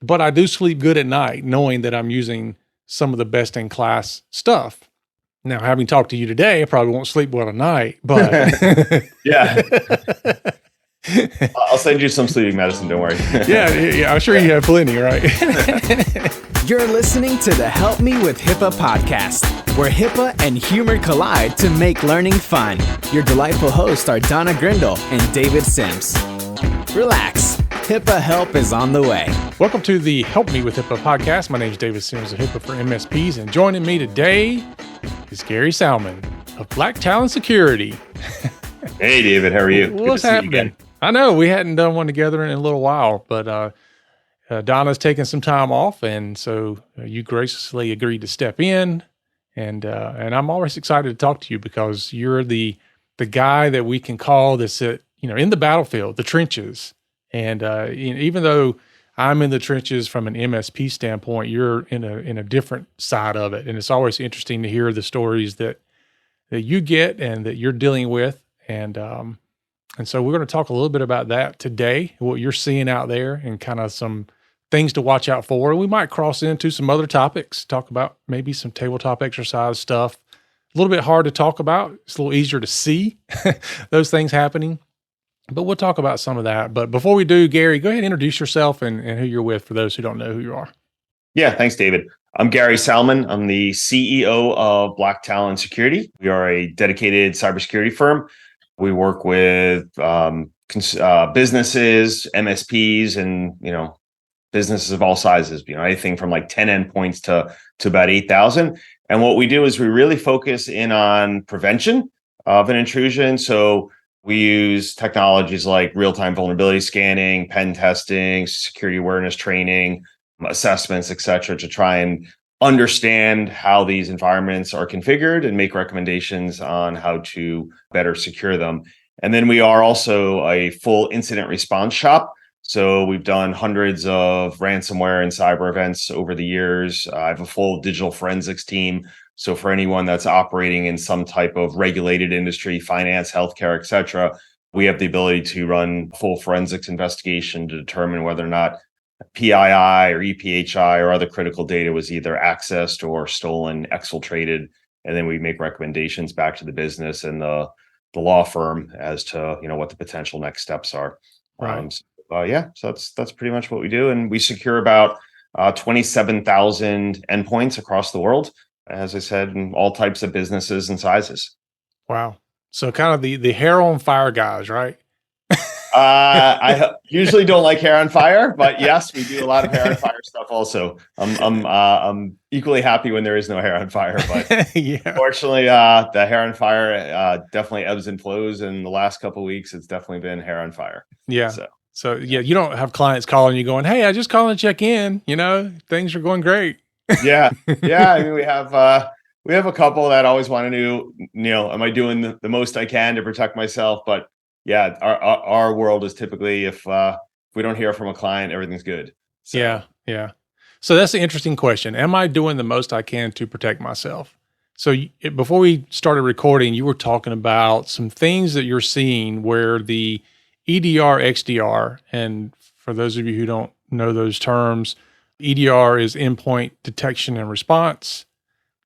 but I do sleep good at night knowing that I'm using some of the best in class stuff. Now, having talked to you today, I probably won't sleep well tonight, but Yeah. I'll send you some sleeping medicine. Don't worry. yeah, I'm sure you have plenty, right? You're listening to the Help Me with HIPAA podcast, where HIPAA and humor collide to make learning fun. Your delightful hosts are Donna Grindle and David Sims. Relax. HIPAA help is on the way. Welcome to the Help Me with HIPAA podcast. My name is David Sims of HIPAA for MSPs, and joining me today is Gary Salman of Black Talon Security. Hey, David. How are you? What's happening? I know we hadn't done one together in a little while, but Donna's taking some time off, and so you graciously agreed to step in, and I'm always excited to talk to you because you're the guy that we can call this, in the battlefield, the trenches, and even though I'm in the trenches from an MSP standpoint, you're in a different side of it, and it's always interesting to hear the stories that you get and that you're dealing with, and so we're going to talk a little bit about that today, what you're seeing out there and kind of some things to watch out for. We might cross into some other topics, talk about maybe some tabletop exercise stuff. A little bit hard to talk about. It's a little easier to see those things happening, but we'll talk about some of that. But before we do, Gary, go ahead and introduce yourself and who you're with for those who don't know who you are. Yeah, thanks, David. I'm Gary Salman. I'm the CEO of Black Talon Security. We are a dedicated cybersecurity firm. We work with businesses, MSPs, and businesses of all sizes. Anything from like 10 endpoints to about 8,000. And what we do is we really focus in on prevention of an intrusion. So we use technologies like real-time vulnerability scanning, pen testing, security awareness training, assessments, et cetera, to try and understand how these environments are configured and make recommendations on how to better secure them. And then we are also a full incident response shop. So we've done hundreds of ransomware and cyber events over the years. I have a full digital forensics team. So for anyone that's operating in some type of regulated industry, finance, healthcare, et cetera, we have the ability to run full forensics investigation to determine whether or not PII or EPHI or other critical data was either accessed or stolen, exfiltrated, and then we make recommendations back to the business and the law firm as to what the potential next steps are. Right. So that's pretty much what we do, and we secure about 27,000 endpoints across the world, as I said, in all types of businesses and sizes. Wow. So kind of the hair on fire guys, right? I usually don't like hair on fire, but yes, we do a lot of hair on fire stuff also. I'm equally happy when there is no hair on fire, but yeah. Unfortunately, the hair on fire definitely ebbs and flows. In the last couple of weeks, it's definitely been hair on fire. Yeah. So yeah, you don't have clients calling you going, "Hey, I just calling to check in. Things are going great." Yeah. I mean, we have a couple that always want to know, am I doing the most I can to protect myself? But yeah, our world is typically if we don't hear from a client, everything's good. So. Yeah. So that's an interesting question. Am I doing the most I can to protect myself? So before we started recording, you were talking about some things that you're seeing where the EDR, XDR, and for those of you who don't know those terms, EDR is endpoint detection and response,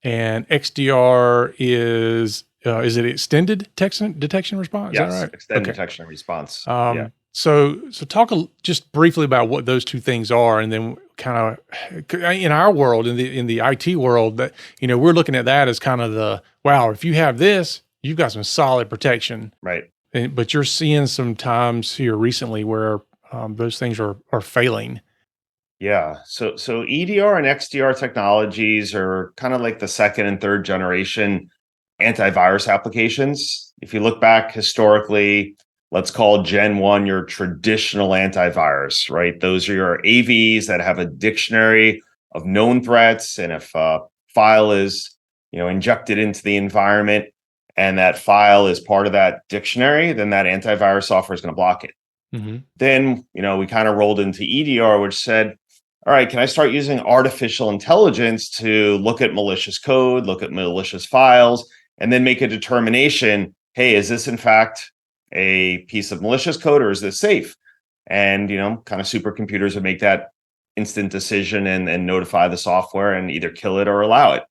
and XDR is it extended detection response? Yes, is that right? Extended detection and response. So talk just briefly about what those two things are, and then kind of in our world, in the IT world, that we're looking at that as kind of wow, if you have this, you've got some solid protection, right? But you're seeing some times here recently where those things are failing. Yeah. So EDR and XDR technologies are kind of like the second and third generation antivirus applications. If you look back historically, let's call Gen 1 your traditional antivirus, right? Those are your AVs that have a dictionary of known threats. And if a file is, injected into the environment and that file is part of that dictionary, then that antivirus software is going to block it. Mm-hmm. Then, we kind of rolled into EDR, which said, all right, can I start using artificial intelligence to look at malicious code, look at malicious files, and then make a determination, hey, is this in fact a piece of malicious code or is this safe? And, kind of supercomputers would make that instant decision and notify the software and either kill it or allow it.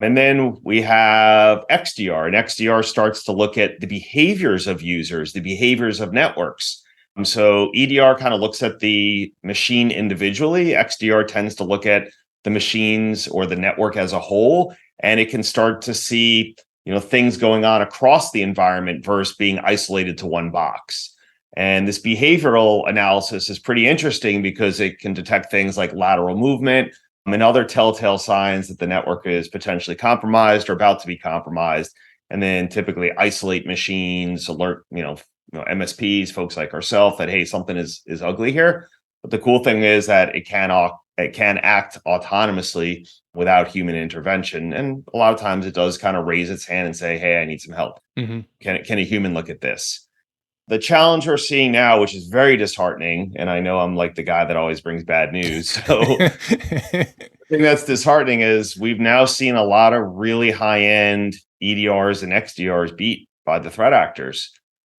And then we have XDR, and XDR starts to look at the behaviors of users, the behaviors of networks. So EDR kind of looks at the machine individually. XDR tends to look at the machines or the network as a whole, and it can start to see, things going on across the environment versus being isolated to one box. And this behavioral analysis is pretty interesting because it can detect things like lateral movement and other telltale signs that the network is potentially compromised or about to be compromised, and then typically isolate machines, alert, MSPs, folks like ourselves, that, hey, something is ugly here. But the cool thing is that it can act autonomously without human intervention. And a lot of times it does kind of raise its hand and say, hey, I need some help. Mm-hmm. Can a human look at this? The challenge we're seeing now, which is very disheartening, and I know I'm like the guy that always brings bad news. So the thing that's disheartening is we've now seen a lot of really high-end EDRs and XDRs beat by the threat actors.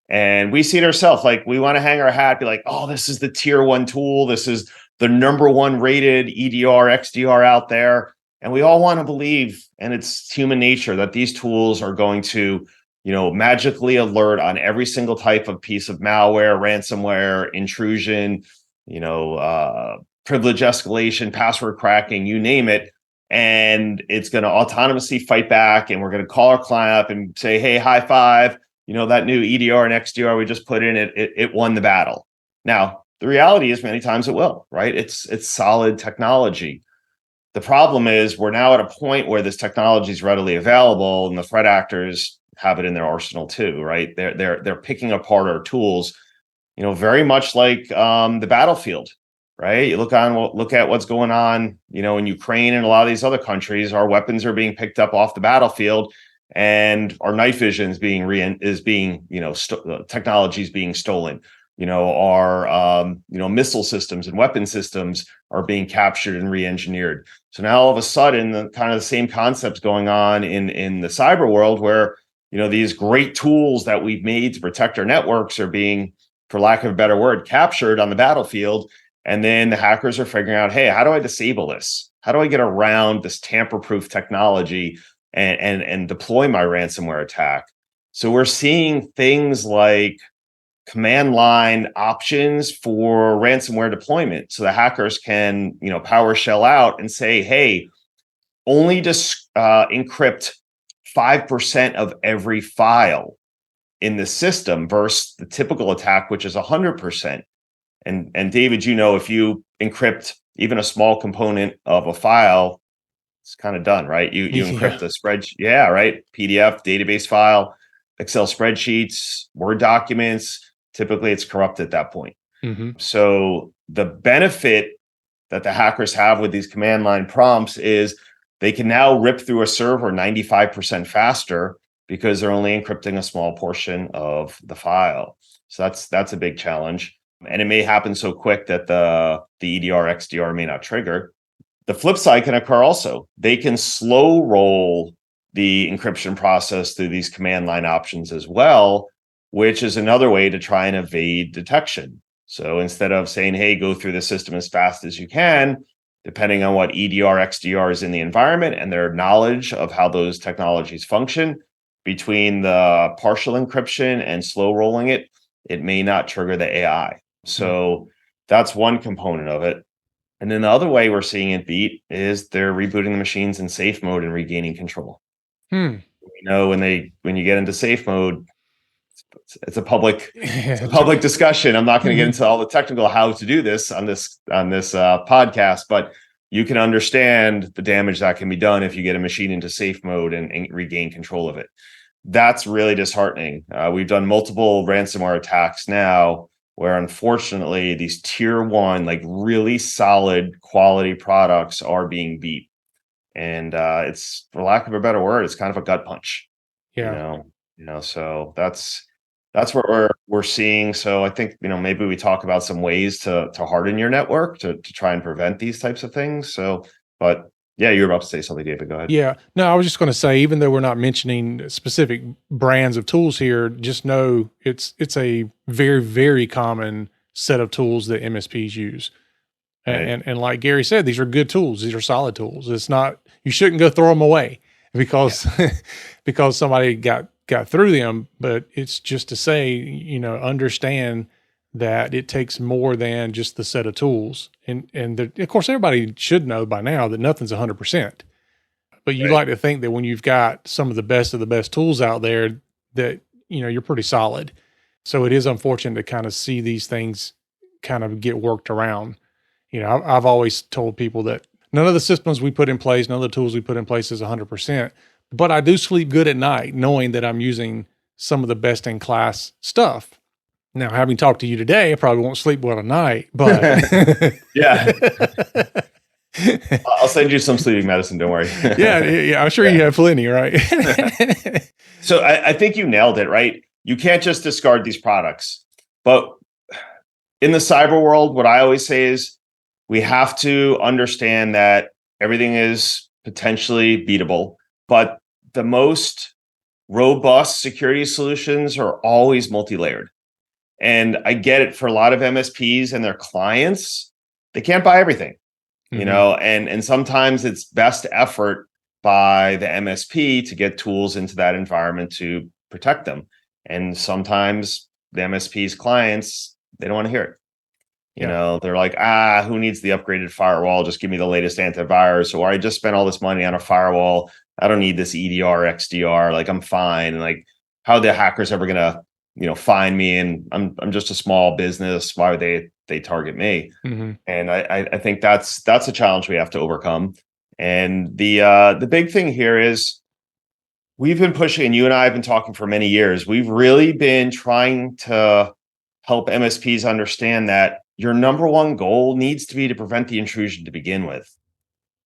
And we see it ourselves. Like, we want to hang our hat, be like, oh, this is the tier 1 tool. This is the number 1 rated EDR, XDR out there. And we all want to believe, and it's human nature, that these tools are going to, magically alert on every single type of piece of malware, ransomware, intrusion, privilege escalation, password cracking, you name it. And it's going to autonomously fight back. And we're going to call our client up and say, hey, high five. That new EDR and XDR we just put in, it won the battle. Now, the reality is many times it will, right? It's solid technology. The problem is we're now at a point where this technology is readily available and the threat actors have it in their arsenal too, right? They're picking apart our tools, very much like the battlefield, right? You look at what's going on, in Ukraine and a lot of these other countries. Our weapons are being picked up off the battlefield, and our night vision is being technology is being stolen. Our missile systems and weapon systems are being captured and re-engineered. So now all of a sudden, the same concepts going on in the cyber world, where these great tools that we've made to protect our networks are being, for lack of a better word, captured on the battlefield. And then the hackers are figuring out, hey, how do I disable this? How do I get around this tamper-proof technology and deploy my ransomware attack? So we're seeing things like command line options for ransomware deployment. So the hackers can, PowerShell out and say, hey, only encrypt 5% of every file in the system versus the typical attack, which is 100%. And David, if you encrypt even a small component of a file, it's kind of done, right? You encrypt the spreadsheet. Yeah, right. PDF, database file, Excel spreadsheets, Word documents. Typically, it's corrupt at that point. Mm-hmm. So the benefit that the hackers have with these command line prompts is they can now rip through a server 95% faster because they're only encrypting a small portion of the file. So that's a big challenge. And it may happen so quick that the EDR, XDR may not trigger. The flip side can occur also. They can slow roll the encryption process through these command line options as well, which is another way to try and evade detection. So instead of saying, hey, go through the system as fast as you can, depending on what EDR, XDR is in the environment and their knowledge of how those technologies function, between the partial encryption and slow rolling it may not trigger the AI. So that's one component of it. And then the other way we're seeing it beat is they're rebooting the machines in safe mode and regaining control. When you get into safe mode, it's a public discussion. I'm not going to get into all the technical how to do this on this podcast, but you can understand the damage that can be done if you get a machine into safe mode and regain control of it. That's really disheartening. We've done multiple ransomware attacks now where, unfortunately, these tier 1, like really solid quality products are being beat. And it's, for lack of a better word, it's kind of a gut punch. Yeah. So that's what we're seeing. So I think, maybe we talk about some ways to harden your network to try and prevent these types of things. So, but yeah, you're about to say something, David. Go ahead. Yeah. No, I was just going to say, even though we're not mentioning specific brands of tools here, just know it's a very, very common set of tools that MSPs use. Right. And like Gary said, these are good tools. These are solid tools. It's not, you shouldn't go throw them away because, because somebody got through them, but it's just to say, understand that it takes more than just the set of tools. And of course, everybody should know by now that nothing's 100%. But you like to think that when you've got some of the best tools out there, that you're pretty solid. So it is unfortunate to kind of see these things kind of get worked around. I've always told people that none of the systems we put in place, none of the tools we put in place is 100%. But I do sleep good at night knowing that I'm using some of the best in class stuff. Now, having talked to you today, I probably won't sleep well at night, but yeah. I'll send you some sleeping medicine. Don't worry. yeah. I'm sure you have plenty, right? So I think you nailed it, right? You can't just discard these products. But in the cyber world, what I always say is we have to understand that everything is potentially beatable, but the most robust security solutions are always multi-layered. And I get it for a lot of MSPs and their clients, they can't buy everything. And sometimes it's best effort by the MSP to get tools into that environment to protect them. And sometimes the MSP's clients, they don't want to hear it. They're like, who needs the upgraded firewall? Just give me the latest antivirus. Or I just spent all this money on a firewall. I don't need this EDR, XDR. Like, I'm fine. And like, how are the hackers ever going to, find me? And I'm just a small business. Why would they target me? Mm-hmm. And I think that's a challenge we have to overcome. And the big thing here is we've been pushing, and you and I have been talking for many years. We've really been trying to help MSPs understand that your number one goal needs to be to prevent the intrusion to begin with,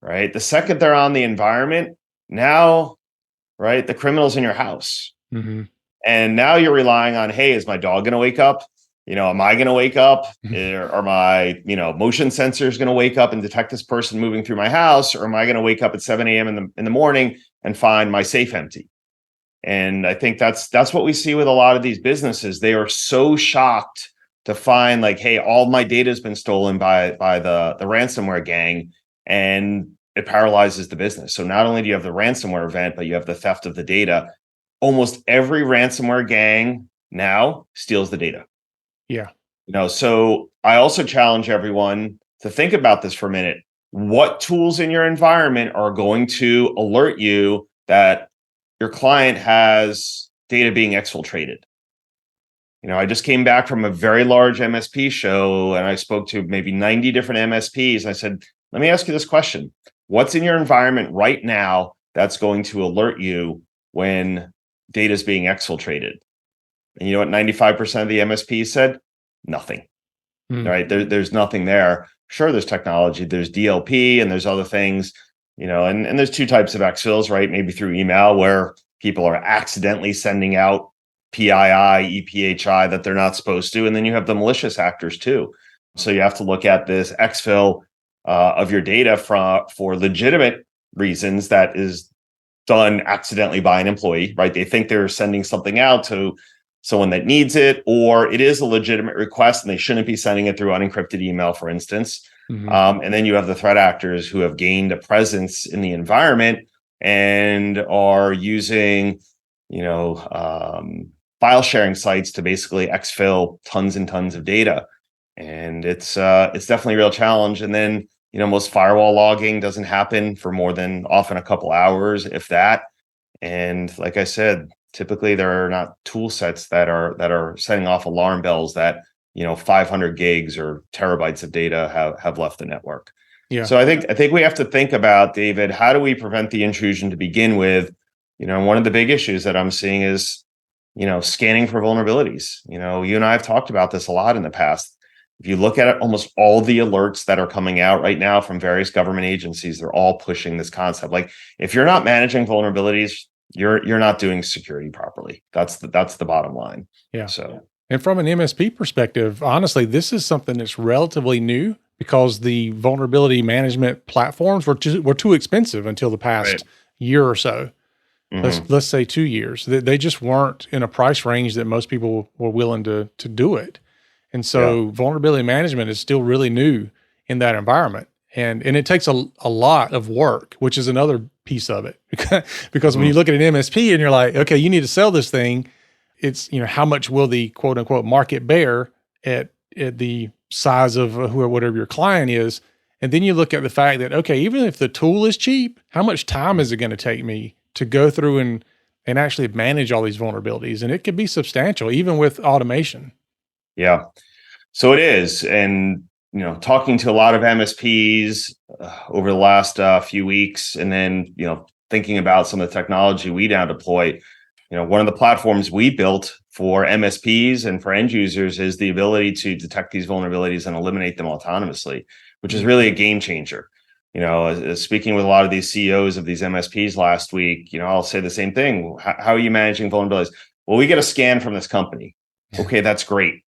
right? The second they're on the environment, now, right, the criminal's in your house. Mm-hmm. And now you're relying on, hey, is my dog going to wake up? Am I going to wake up? Are my, motion sensors going to wake up and detect this person moving through my house? Or am I going to wake up at 7 a.m. in the morning and find my safe empty? And I think that's what we see with a lot of these businesses. They are so shocked to find like, hey, all my data has been stolen by the ransomware gang, and it paralyzes the business. So not only do you have the ransomware event, but you have the theft of the data. Almost every ransomware gang now steals the data. Yeah. So I also challenge everyone to think about this for a minute. What tools in your environment are going to alert you that your client has data being exfiltrated? I just came back from a very large MSP show, and I spoke to maybe 90 different MSPs. I said, let me ask you this question. What's in your environment right now that's going to alert you when data is being exfiltrated? And you know what 95% of the MSPs said? Nothing. Right? There's nothing there. Sure, there's technology, there's DLP, and there's other things, and there's two types of exfils, right? Maybe through email where people are accidentally sending out PII, EPHI that they're not supposed to. And then you have the malicious actors too. So you have to look at this exfil of your data for legitimate reasons that is done accidentally by an employee, right? They think they're sending something out to someone that needs it, or it is a legitimate request and they shouldn't be sending it through unencrypted email, for instance. Mm-hmm. And then you have the threat actors who have gained a presence in the environment and are using, file sharing sites to basically exfil tons and tons of data. And it's definitely a real challenge. And then, most firewall logging doesn't happen for more than often a couple hours, if that. And like I said, typically there are not tool sets that are setting off alarm bells that 500 gigs or terabytes of data have left the network. Yeah. So I think we have to think about, David, how do we prevent the intrusion to begin with? One of the big issues that I'm seeing is scanning for vulnerabilities. You and I have talked about this a lot in the past. If you look at it, almost all the alerts that are coming out right now from various government agencies, they're all pushing this concept. Like, if you're not managing vulnerabilities, you're not doing security properly. That's the bottom line. Yeah. So, and from an MSP perspective, honestly, this is something that's relatively new because the vulnerability management platforms were too expensive until the past year or so. Mm-hmm. Let's say 2 years. They just weren't in a price range that most people were willing to do it. And so vulnerability management is still really new in that environment. And it takes a lot of work, which is another piece of it. Because when you look at an MSP and you're like, okay, you need to sell this thing, it's, how much will the quote unquote market bear at the size of whatever your client is. And then you look at the fact that, okay, even if the tool is cheap, how much time is it going to take me to go through and actually manage all these vulnerabilities? And it could be substantial, even with automation. Yeah. So it is. And, talking to a lot of MSPs over the last few weeks, and then, thinking about some of the technology we now deploy, one of the platforms we built for MSPs and for end users is the ability to detect these vulnerabilities and eliminate them autonomously, which is really a game changer. Speaking with a lot of these CEOs of these MSPs last week, I'll say the same thing. How are you managing vulnerabilities? Well, we get a scan from this company. Okay, that's great.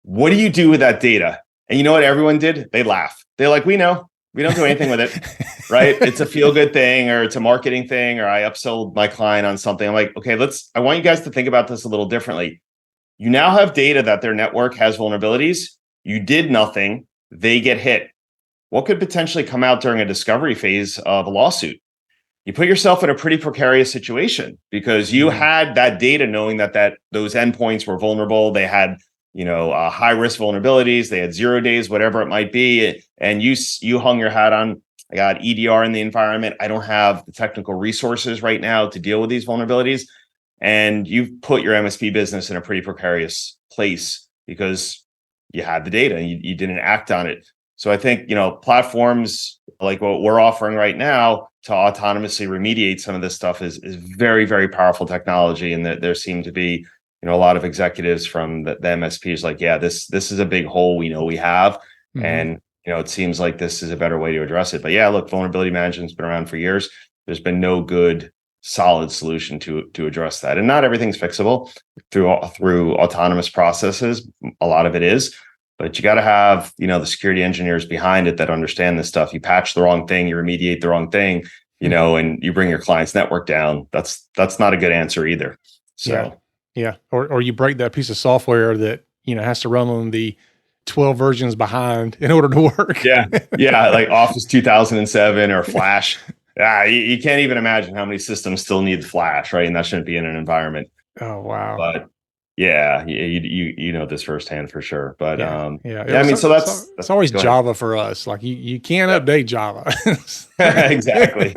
What do you do with that data? And you know what everyone did? They laugh. They're like, we know. We don't do anything with it, right? It's a feel-good thing, or it's a marketing thing, or I upsold my client on something. I'm like, okay, I want you guys to think about this a little differently. You now have data that their network has vulnerabilities. You did nothing. They get hit. What could potentially come out during a discovery phase of a lawsuit? You put yourself in a pretty precarious situation because you had that data knowing that those endpoints were vulnerable. They had high risk vulnerabilities. They had 0 days, whatever it might be. And you hung your hat on, I got EDR in the environment. I don't have the technical resources right now to deal with these vulnerabilities. And you've put your MSP business in a pretty precarious place because you had the data and you didn't act on it. So I think, platforms like what we're offering right now to autonomously remediate some of this stuff is very, very powerful technology. And there seem to be a lot of executives from the MSPs like, yeah, this is a big hole we know we have. And, it seems like this is a better way to address it. But yeah, look, vulnerability management's been around for years. There's been no good, solid solution to address that. And not everything's fixable through autonomous processes. A lot of it is, but you got to have, the security engineers behind it that understand this stuff. You patch the wrong thing, you remediate the wrong thing, and you bring your client's network down. That's not a good answer either. So. Yeah. Or you break that piece of software that, has to run on the 12 versions behind in order to work. Yeah. Like Office 2007 or Flash. You can't even imagine how many systems still need Flash, right? And that shouldn't be in an environment. Oh, wow. But yeah, you know this firsthand for sure. But I mean, so it's always Java for us. Like you can't update Java. Exactly.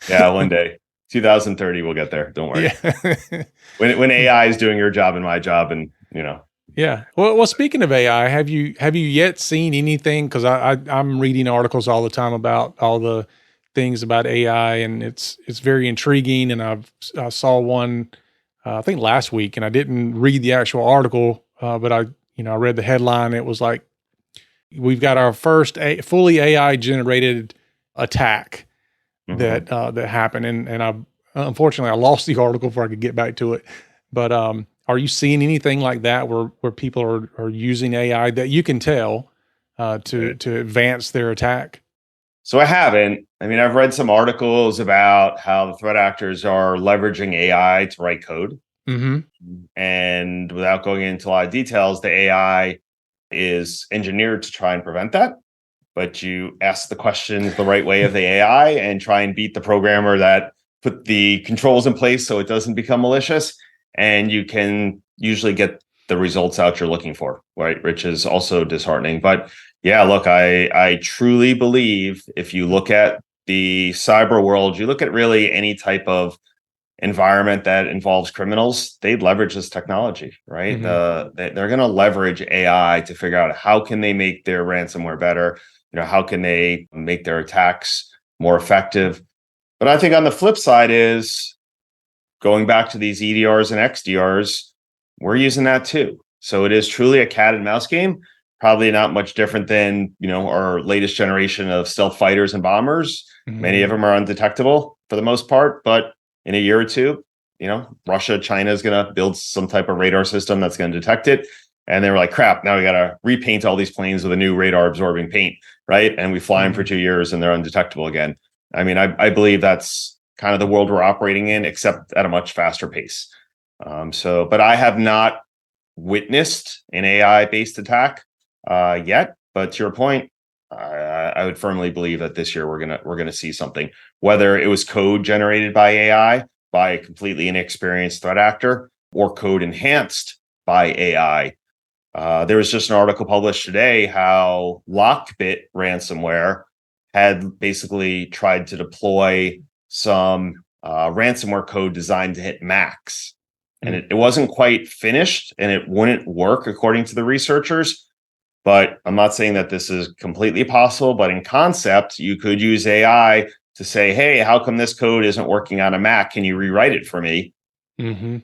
Yeah, one day. 2030, we'll get there. Don't worry. Yeah. when AI is doing your job and my job, and Yeah. Well, speaking of AI, have you yet seen anything? Because I'm reading articles all the time about all the things about AI, and it's very intriguing. And I saw one I think last week, and I didn't read the actual article, but I read the headline. It was like, we've got our first fully AI generated attack that happened. And I unfortunately I lost the article before I could get back to it. But are you seeing anything like that where people are using AI that you can tell to advance their attack? So I haven't. I mean, I've read some articles about how the threat actors are leveraging AI to write code. And without going into a lot of details, the AI is engineered to try and prevent that. But you ask the questions the right way of the AI and try and beat the programmer that put the controls in place so it doesn't become malicious. And you can usually get the results out you're looking for, right? Which is also disheartening. But yeah, look, I truly believe if you look at the cyber world, you look at really any type of environment that involves criminals, they'd leverage this technology, right? They're going to leverage AI to figure out how can they make their ransomware better. How can they make their attacks more effective? But I think on the flip side is going back to these EDRs and XDRs, we're using that too. So it is truly a cat and mouse game, probably not much different than, our latest generation of stealth fighters and bombers. Many of them are undetectable for the most part, but in a year or two, Russia, China is going to build some type of radar system that's going to detect it. And they were like, crap, now we got to repaint all these planes with a new radar absorbing paint, right? And we fly them for 2 years and they're undetectable again. I mean, I believe that's kind of the world we're operating in, except at a much faster pace. But I have not witnessed an AI-based attack yet. But to your point, I would firmly believe that this year we're gonna see something, whether it was code generated by AI by a completely inexperienced threat actor or code enhanced by AI. There was just an article published today how Lockbit ransomware had basically tried to deploy some ransomware code designed to hit Macs. And it wasn't quite finished and it wouldn't work according to the researchers. But I'm not saying that this is completely possible, but in concept, you could use AI to say, hey, how come this code isn't working on a Mac? Can you rewrite it for me? Mm-hmm.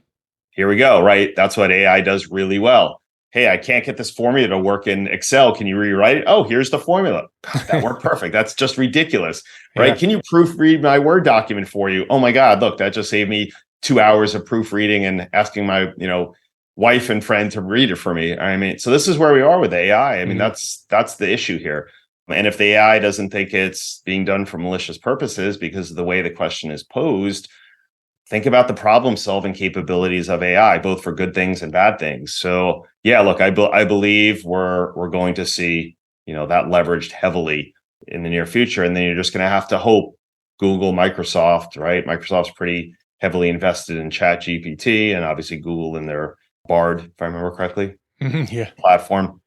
Here we go, right? That's what AI does really well. Hey, I can't get this formula to work in Excel. Can you rewrite it? Oh, here's the formula. That worked perfect. That's just ridiculous, right? Yeah. Can you proofread my Word document for you? Oh my God, look, that just saved me 2 hours of proofreading and asking my, wife and friend to read it for me. I mean, so this is where we are with AI. I mean, that's the issue here. And if the AI doesn't think it's being done for malicious purposes because of the way the question is posed, think about the problem solving capabilities of AI, both for good things and bad things. So yeah, look, I believe we're going to see, that leveraged heavily in the near future. And then you're just going to have to hope Google, Microsoft, right? Microsoft's pretty heavily invested in ChatGPT, and obviously Google in their Bard, if I remember correctly, Yeah. platform.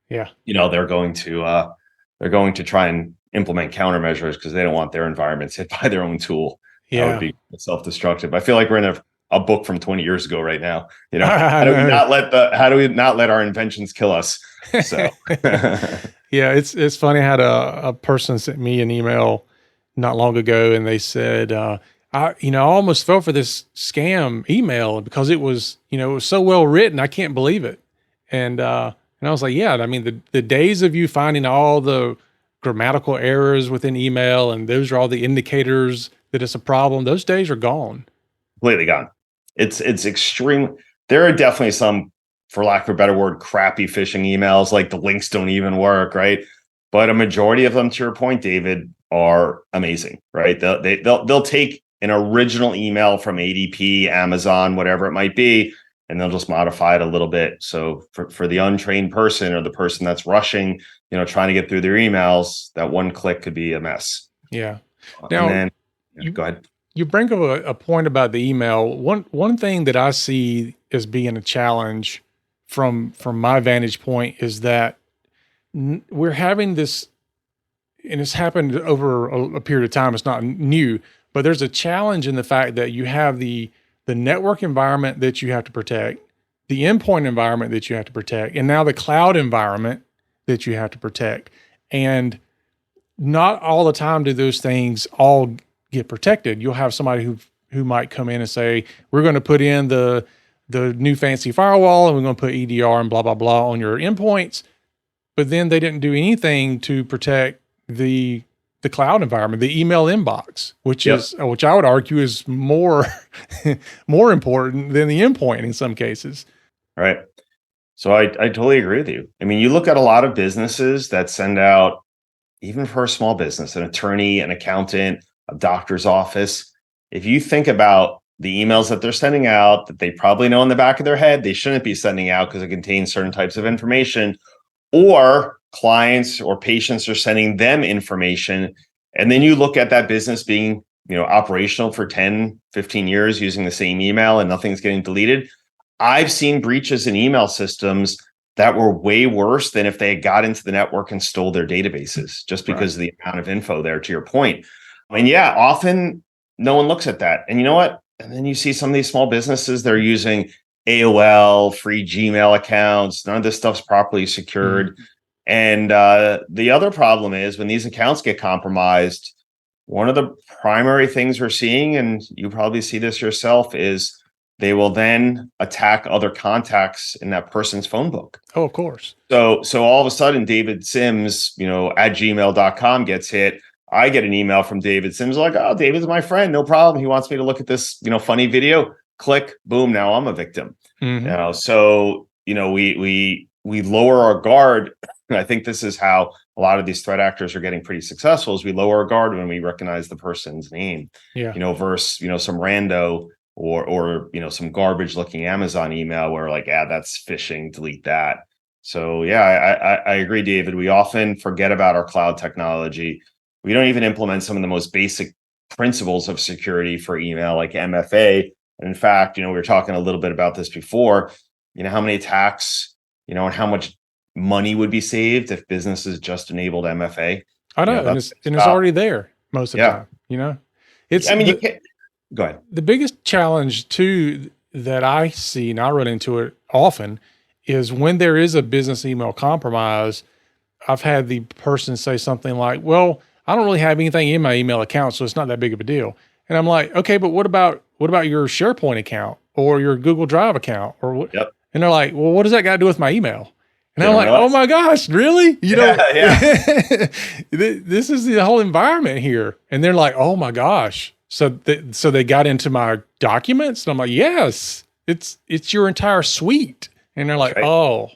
Yeah. They're going to try and implement countermeasures because they don't want their environments hit by their own tool. That would be self-destructive. I feel like we're in a book from 20 years ago right now. How do we not let our inventions kill us? So yeah, it's funny. I had a person sent me an email not long ago, and they said, I almost fell for this scam email because it was so well written. I can't believe it. And I was like, yeah, I mean, the days of you finding all the grammatical errors within email, and those are all the indicators that it's a problem, those days are gone. Completely gone. It's extreme. There are definitely some, for lack of a better word, crappy phishing emails, like the links don't even work, right? But a majority of them, to your point, David, are amazing, right? They'll take an original email from ADP, Amazon, whatever it might be, and they'll just modify it a little bit. So for the untrained person or the person that's rushing, trying to get through their emails, that one click could be a mess. Yeah. Now, and then go ahead. You bring up a point about the email. One thing that I see as being a challenge from my vantage point is that we're having this, and it's happened over a period of time. It's not new, but there's a challenge in the fact that you have the network environment that you have to protect, the endpoint environment that you have to protect, and now the cloud environment that you have to protect. And not all the time do those things all get protected. You'll have somebody who might come in and say, we're going to put in the new fancy firewall and we're going to put EDR and blah, blah, blah on your endpoints. But then they didn't do anything to protect the cloud environment, the email inbox, which I would argue is more important than the endpoint in some cases. Right. So I totally agree with you. I mean, you look at a lot of businesses that send out, even for a small business, an attorney, an accountant, a doctor's office. If you think about the emails that they're sending out that they probably know in the back of their head they shouldn't be sending out because it contains certain types of information, or clients or patients are sending them information, and then you look at that business being operational for 10, 15 years using the same email and nothing's getting deleted. I've seen breaches in email systems that were way worse than if they had got into the network and stole their databases, just because of the amount of info there, to your point. And yeah, often no one looks at that. And you know what? And then you see some of these small businesses, they're using AOL, free Gmail accounts. None of this stuff's properly secured. And the other problem is when these accounts get compromised, one of the primary things we're seeing, and you probably see this yourself, is they will then attack other contacts in that person's phone book. Oh, of course. So all of a sudden, David Sims, at gmail.com gets hit. I get an email from David Sims like, oh, David's my friend. No problem. He wants me to look at this, funny video. Click, boom. Now I'm a victim. Mm-hmm. So, we lower our guard. I think this is how a lot of these threat actors are getting pretty successful, is we lower our guard when we recognize the person's name, versus, some rando or some garbage looking Amazon email where like, that's phishing, delete that. So yeah, I agree, David. We often forget about our cloud technology. We don't even implement some of the most basic principles of security for email, like MFA. And in fact, we were talking a little bit about this before. How many attacks, and how much money would be saved if businesses just enabled MFA. I know, and it's already there most of the time. It's you can't. Go ahead. The biggest challenge too that I see, and I run into it often, is when there is a business email compromise. I've had the person say something like, "Well, I don't really have anything in my email account, so it's not that big of a deal." And I'm like, "Okay, but what about your SharePoint account or your Google Drive account or what?" Yep. And they're like, "Well, what does that got to do with my email?" And I'm like, "Oh my gosh, really? This is the whole environment here." And they're like, "Oh my gosh." So they got into my documents, and I'm like, "Yes, it's your entire suite." And they're like, "Oh."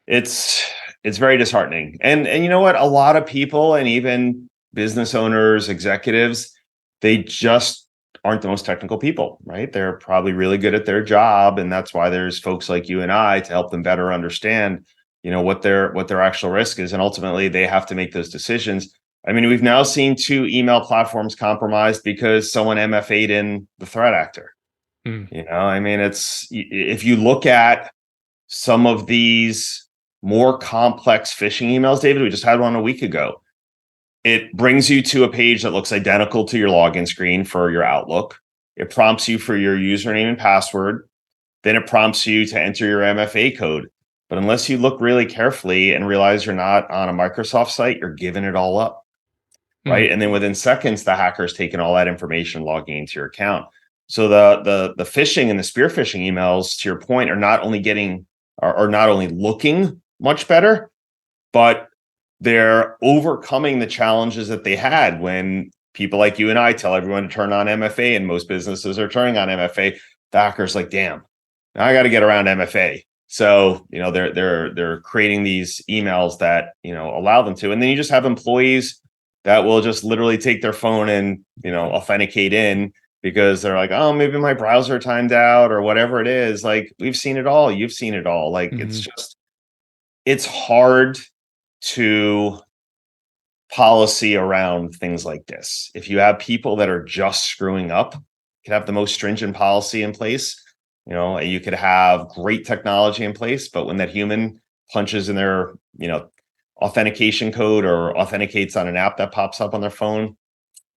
It's very disheartening. And you know what? A lot of people, and even business owners, executives, they just aren't the most technical people, right? They're probably really good at their job. And that's why there's folks like you and I to help them better understand, what their actual risk is. And ultimately they have to make those decisions. I mean, we've now seen 2 email platforms compromised because someone MFA'd in the threat actor. I mean, if you look at some of these more complex phishing emails, David, we just had one a week ago. It brings you to a page that looks identical to your login screen for your Outlook. It prompts you for your username and password. Then it prompts you to enter your MFA code. But unless you look really carefully and realize you're not on a Microsoft site, you're giving it all up, right? And then within seconds, the hacker's taken all that information, logging into your account. So the phishing and the spear phishing emails, to your point, are not only looking much better, but they're overcoming the challenges that they had when people like you and I tell everyone to turn on MFA, and most businesses are turning on MFA. The hacker's like, damn, now I got to get around MFA. So, they're creating these emails that, allow them to. And then you just have employees that will just literally take their phone and, authenticate in because they're like, oh, maybe my browser timed out or whatever it is. Like, we've seen it all. You've seen it all. Like, it's hard to policy around things like this. If you have people that are just screwing up, you could have the most stringent policy in place. You could have great technology in place, but when that human punches in their, authentication code or authenticates on an app that pops up on their phone,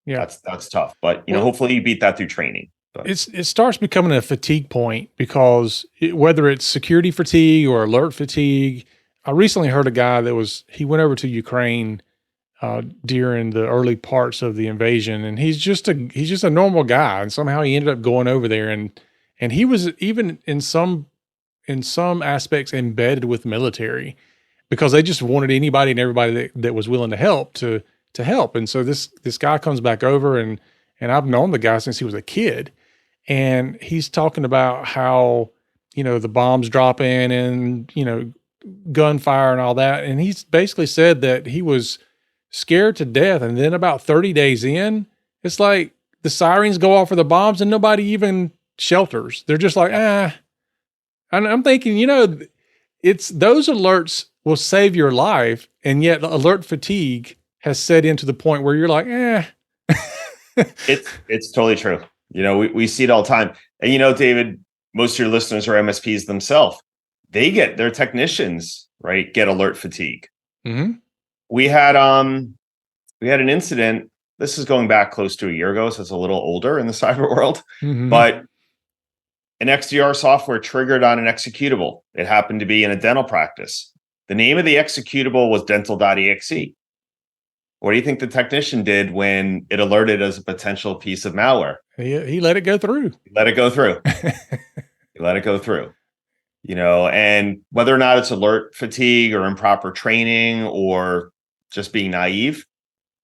that's tough. But hopefully you beat that through training. But it starts becoming a fatigue point because whether it's security fatigue or alert fatigue. I recently heard a guy he went over to Ukraine during the early parts of the invasion, and he's just a normal guy, and somehow he ended up going over there, and he was even in some aspects embedded with military because they just wanted anybody and everybody that was willing to help to help. And so this guy comes back over, and I've known the guy since he was a kid, and he's talking about how the bombs drop in and gunfire and all that. And he's basically said that he was scared to death. And then about 30 days in, it's like the sirens go off for the bombs and nobody even shelters. They're just like, And I'm thinking, it's those alerts will save your life. And yet alert fatigue has set into the point where you're like, It's totally true. We see it all the time. And David, most of your listeners are MSPs themselves. They get their technicians, right, get alert fatigue. Mm-hmm. We had an incident. This is going back close to a year ago, so it's a little older in the cyber world. Mm-hmm. But an XDR software triggered on an executable. It happened to be in a dental practice. The name of the executable was dental.exe. What do you think the technician did when it alerted as a potential piece of malware? He let it go through. He let it go through. And whether or not it's alert fatigue or improper training or just being naive,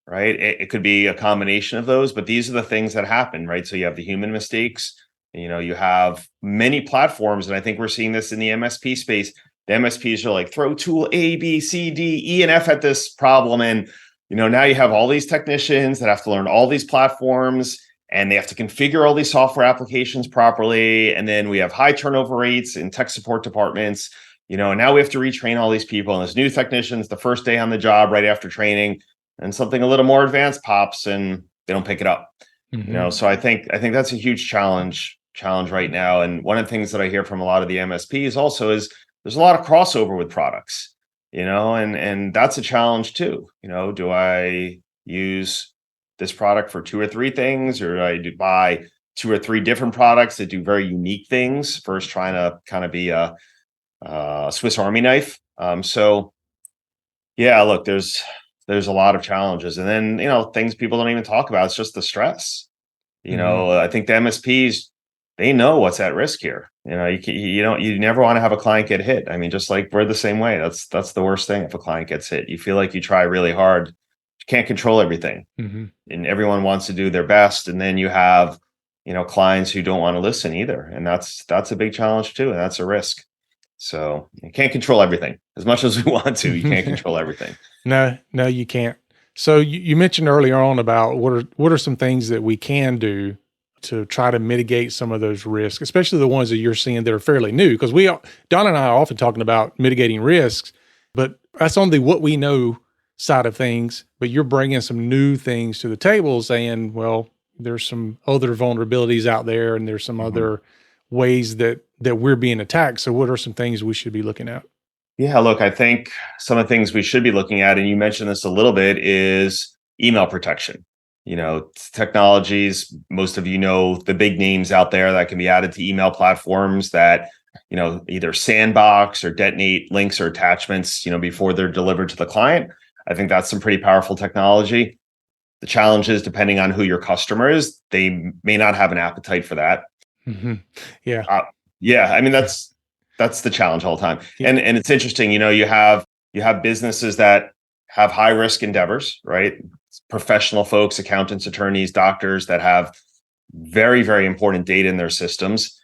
right? It could be a combination of those, but these are the things that happen, right? So you have the human mistakes, you have many platforms, and I think we're seeing this in the MSP space. The MSPs are like, throw tool A, B, C, D, E, and F at this problem. And, now you have all these technicians that have to learn all these platforms, and they have to configure all these software applications properly. And then we have high turnover rates in tech support departments. and now we have to retrain all these people, and there's new technicians the first day on the job right after training, and something a little more advanced pops and they don't pick it up. So I think that's a huge challenge right now. And one of the things that I hear from a lot of the MSPs also is there's a lot of crossover with products, and that's a challenge too. Do I use this product for 2 or 3 things, or do I buy 2 or 3 different products that do very unique things, first trying to kind of be a Swiss Army knife? So yeah, look, there's a lot of challenges, and then things people don't even talk about. It's just the stress. I think the MSPs, they know what's at risk here. You never want to have a client get hit. I mean, just like we're the same way. That's the worst thing. If a client gets hit, you feel like you try really hard, you can't control everything, and everyone wants to do their best. And then you have clients who don't want to listen either, and that's a big challenge too, and that's a risk. So you can't control everything as much as we want to. You can't control everything. No, you can't. So you mentioned earlier on about what are some things that we can do to try to mitigate some of those risks, especially the ones that you're seeing that are fairly new. Because Donna and I are often talking about mitigating risks, but that's on the what we know side of things. But you're bringing some new things to the table, saying, well, there's some other vulnerabilities out there, and there's some other ways that we're being attacked. So what are some things we should be looking at? Yeah, look, I think some of the things we should be looking at, and you mentioned this a little bit, is email protection. Technologies, most of the big names out there that can be added to email platforms that, either sandbox or detonate links or attachments, before they're delivered to the client. I think that's some pretty powerful technology. The challenge is, depending on who your customer is, they may not have an appetite for that. Yeah. Yeah. I mean, that's the challenge all the time. Yeah. And it's interesting, you have businesses that have high risk endeavors, right? Professional folks, accountants, attorneys, doctors that have very, very important data in their systems.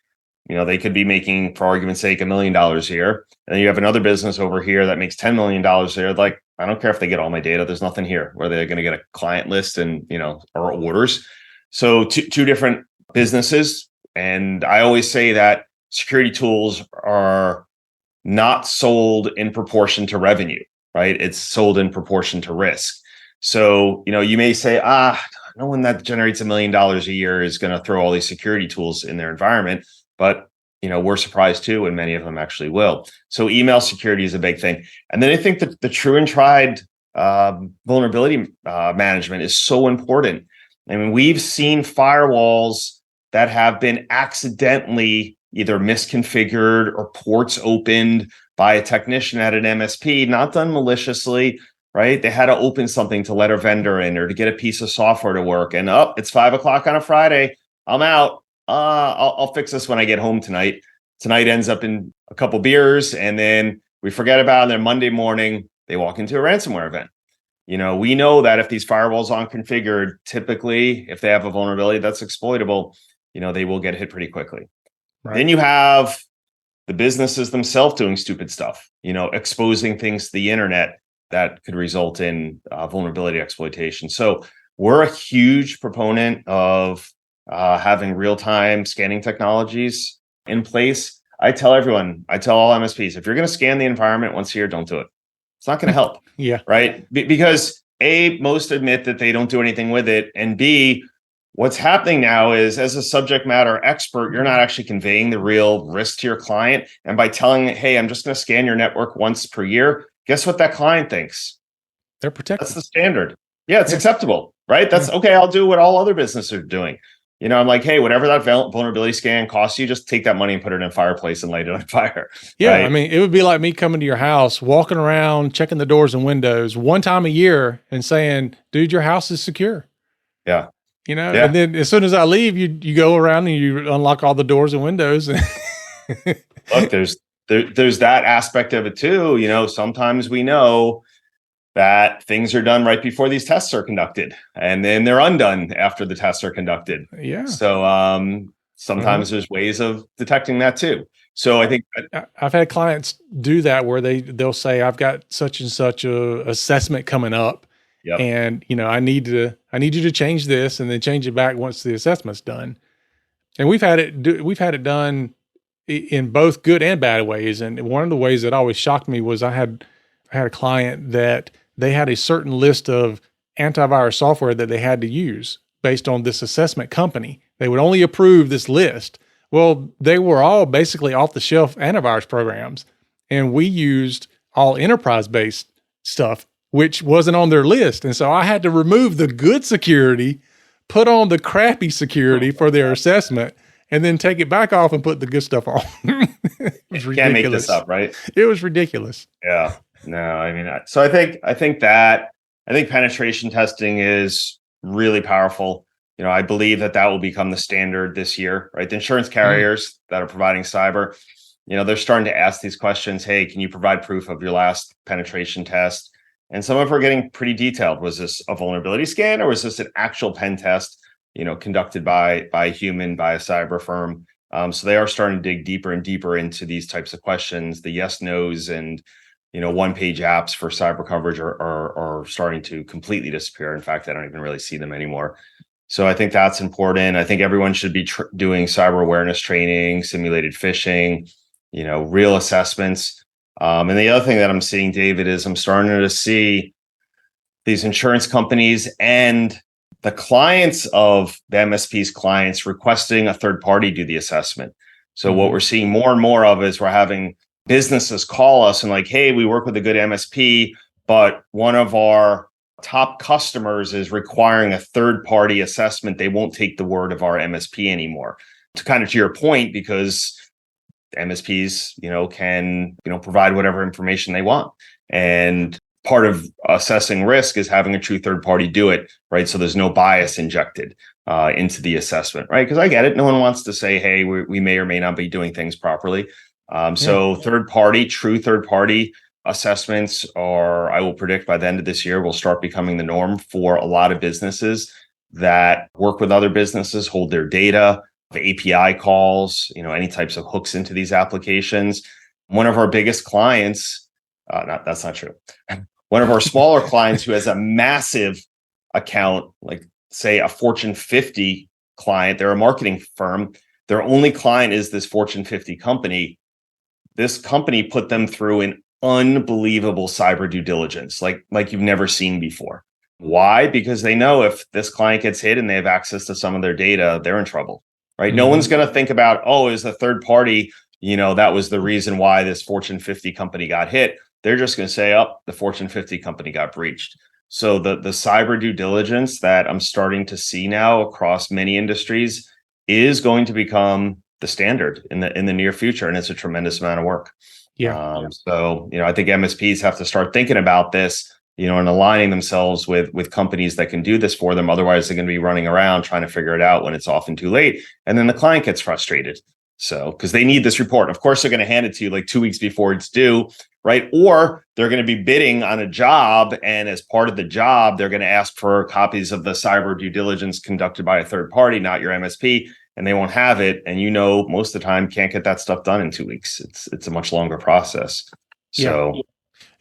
They could be making, for argument's sake, $1 million a year. And then you have another business over here that makes $10 million a year. Like, I don't care if they get all my data. There's nothing here where they're going to get a client list and, or orders. So two different businesses. And I always say that security tools are not sold in proportion to revenue, right? It's sold in proportion to risk. So, you may say, no one that generates $1 million a year is going to throw all these security tools in their environment. But, we're surprised too, and many of them actually will. So email security is a big thing. And then I think that the true and tried vulnerability management is so important. I mean, we've seen firewalls that have been accidentally either misconfigured or ports opened by a technician at an MSP, not done maliciously, right? They had to open something to let a vendor in or to get a piece of software to work. And it's 5:00 on a Friday. I'm out. I'll fix this when I get home tonight. Tonight ends up in a couple beers, and then we forget about it. And then Monday morning, they walk into a ransomware event. We know that if these firewalls aren't configured, typically, if they have a vulnerability that's exploitable, they will get hit pretty quickly. Right. Then you have the businesses themselves doing stupid stuff, exposing things to the internet that could result in vulnerability exploitation. So we're a huge proponent of having real-time scanning technologies in place. I tell all MSPs, if you're going to scan the environment once a year, don't do it. It's not going to help. Yeah. Right. Because A, most admit that they don't do anything with it. And B, what's happening now is, as a subject matter expert, you're not actually conveying the real risk to your client. And by telling it, hey, I'm just going to scan your network once per year, guess what that client thinks? They're protected. That's the standard. Yeah, it's acceptable, right? That's okay. I'll do what all other businesses are doing. I'm like, hey, whatever that vulnerability scan costs you, just take that money and put it in a fireplace and light it on fire. Yeah, right? I mean, it would be like me coming to your house, walking around, checking the doors and windows one time a year and saying, dude, your house is secure. Yeah. And then as soon as I leave, you go around and you unlock all the doors and windows. Look, there's that aspect of it too. Sometimes we know that things are done right before these tests are conducted, and then they're undone after the tests are conducted. Yeah. So sometimes there's ways of detecting that too. So I think I've had clients do that where they'll say, I've got such and such a assessment coming up. Yep. And I need you to change this, and then change it back once the assessment's done. And we've had it done in both good and bad ways. And one of the ways that always shocked me was I had a client that they had a certain list of antivirus software that they had to use based on this assessment company. They would only approve this list. Well, they were all basically off the shelf antivirus programs. And we used all enterprise based stuff, which wasn't on their list. And so I had to remove the good security, put on the crappy security for their assessment, and then take it back off and put the good stuff on. It was ridiculous. Can't make this up, right? It was ridiculous. Yeah. No, I mean, so I think penetration testing is really powerful. I believe that will become the standard this year, right? The insurance carriers that are providing cyber, they're starting to ask these questions. Hey, can you provide proof of your last penetration test? And some of them are getting pretty detailed. Was this a vulnerability scan, or was this an actual pen test, conducted by a human, by a cyber firm? So they are starting to dig deeper and deeper into these types of questions. The yes, nos, and one-page apps for cyber coverage are starting to completely disappear. In fact, I don't even really see them anymore. So I think that's important. I think everyone should be doing cyber awareness training, simulated phishing, real assessments. And the other thing that I'm seeing, David, is I'm starting to see these insurance companies and the clients of the MSP's clients requesting a third party do the assessment. So what we're seeing more and more of is we're having businesses call us and like, hey, we work with a good MSP, but one of our top customers is requiring a third party assessment. They won't take the word of our MSP anymore. To your point, because MSPs, can, provide whatever information they want. And part of assessing risk is having a true third party do it, right? So there's no bias injected into the assessment, right? Because I get it. No one wants to say, hey, we may or may not be doing things properly. So true third party assessments are, I will predict by the end of this year, will start becoming the norm for a lot of businesses that work with other businesses, hold their data, API calls, any types of hooks into these applications. One of our biggest clients, that's not true. One of our smaller clients who has a massive account, like say a Fortune 50 client, they're a marketing firm. Their only client is this Fortune 50 company. This company put them through an unbelievable cyber due diligence, like you've never seen before. Why? Because they know if this client gets hit and they have access to some of their data, they're in trouble. Right. No one's going to think about, oh, is the third party, that was the reason why this Fortune 50 company got hit. They're just going to say, oh, the Fortune 50 company got breached. So the cyber due diligence that I'm starting to see now across many industries is going to become the standard in the near future. And it's a tremendous amount of work. Yeah. So, I think MSPs have to start thinking about this, and aligning themselves with companies that can do this for them. Otherwise, they're going to be running around trying to figure it out when it's often too late. And then the client gets frustrated. So, because they need this report. Of course, they're going to hand it to you like 2 weeks before it's due, right? Or they're going to be bidding on a job. And as part of the job, they're going to ask for copies of the cyber due diligence conducted by a third party, not your MSP. And they won't have it. And most of the time can't get that stuff done in 2 weeks. It's a much longer process. So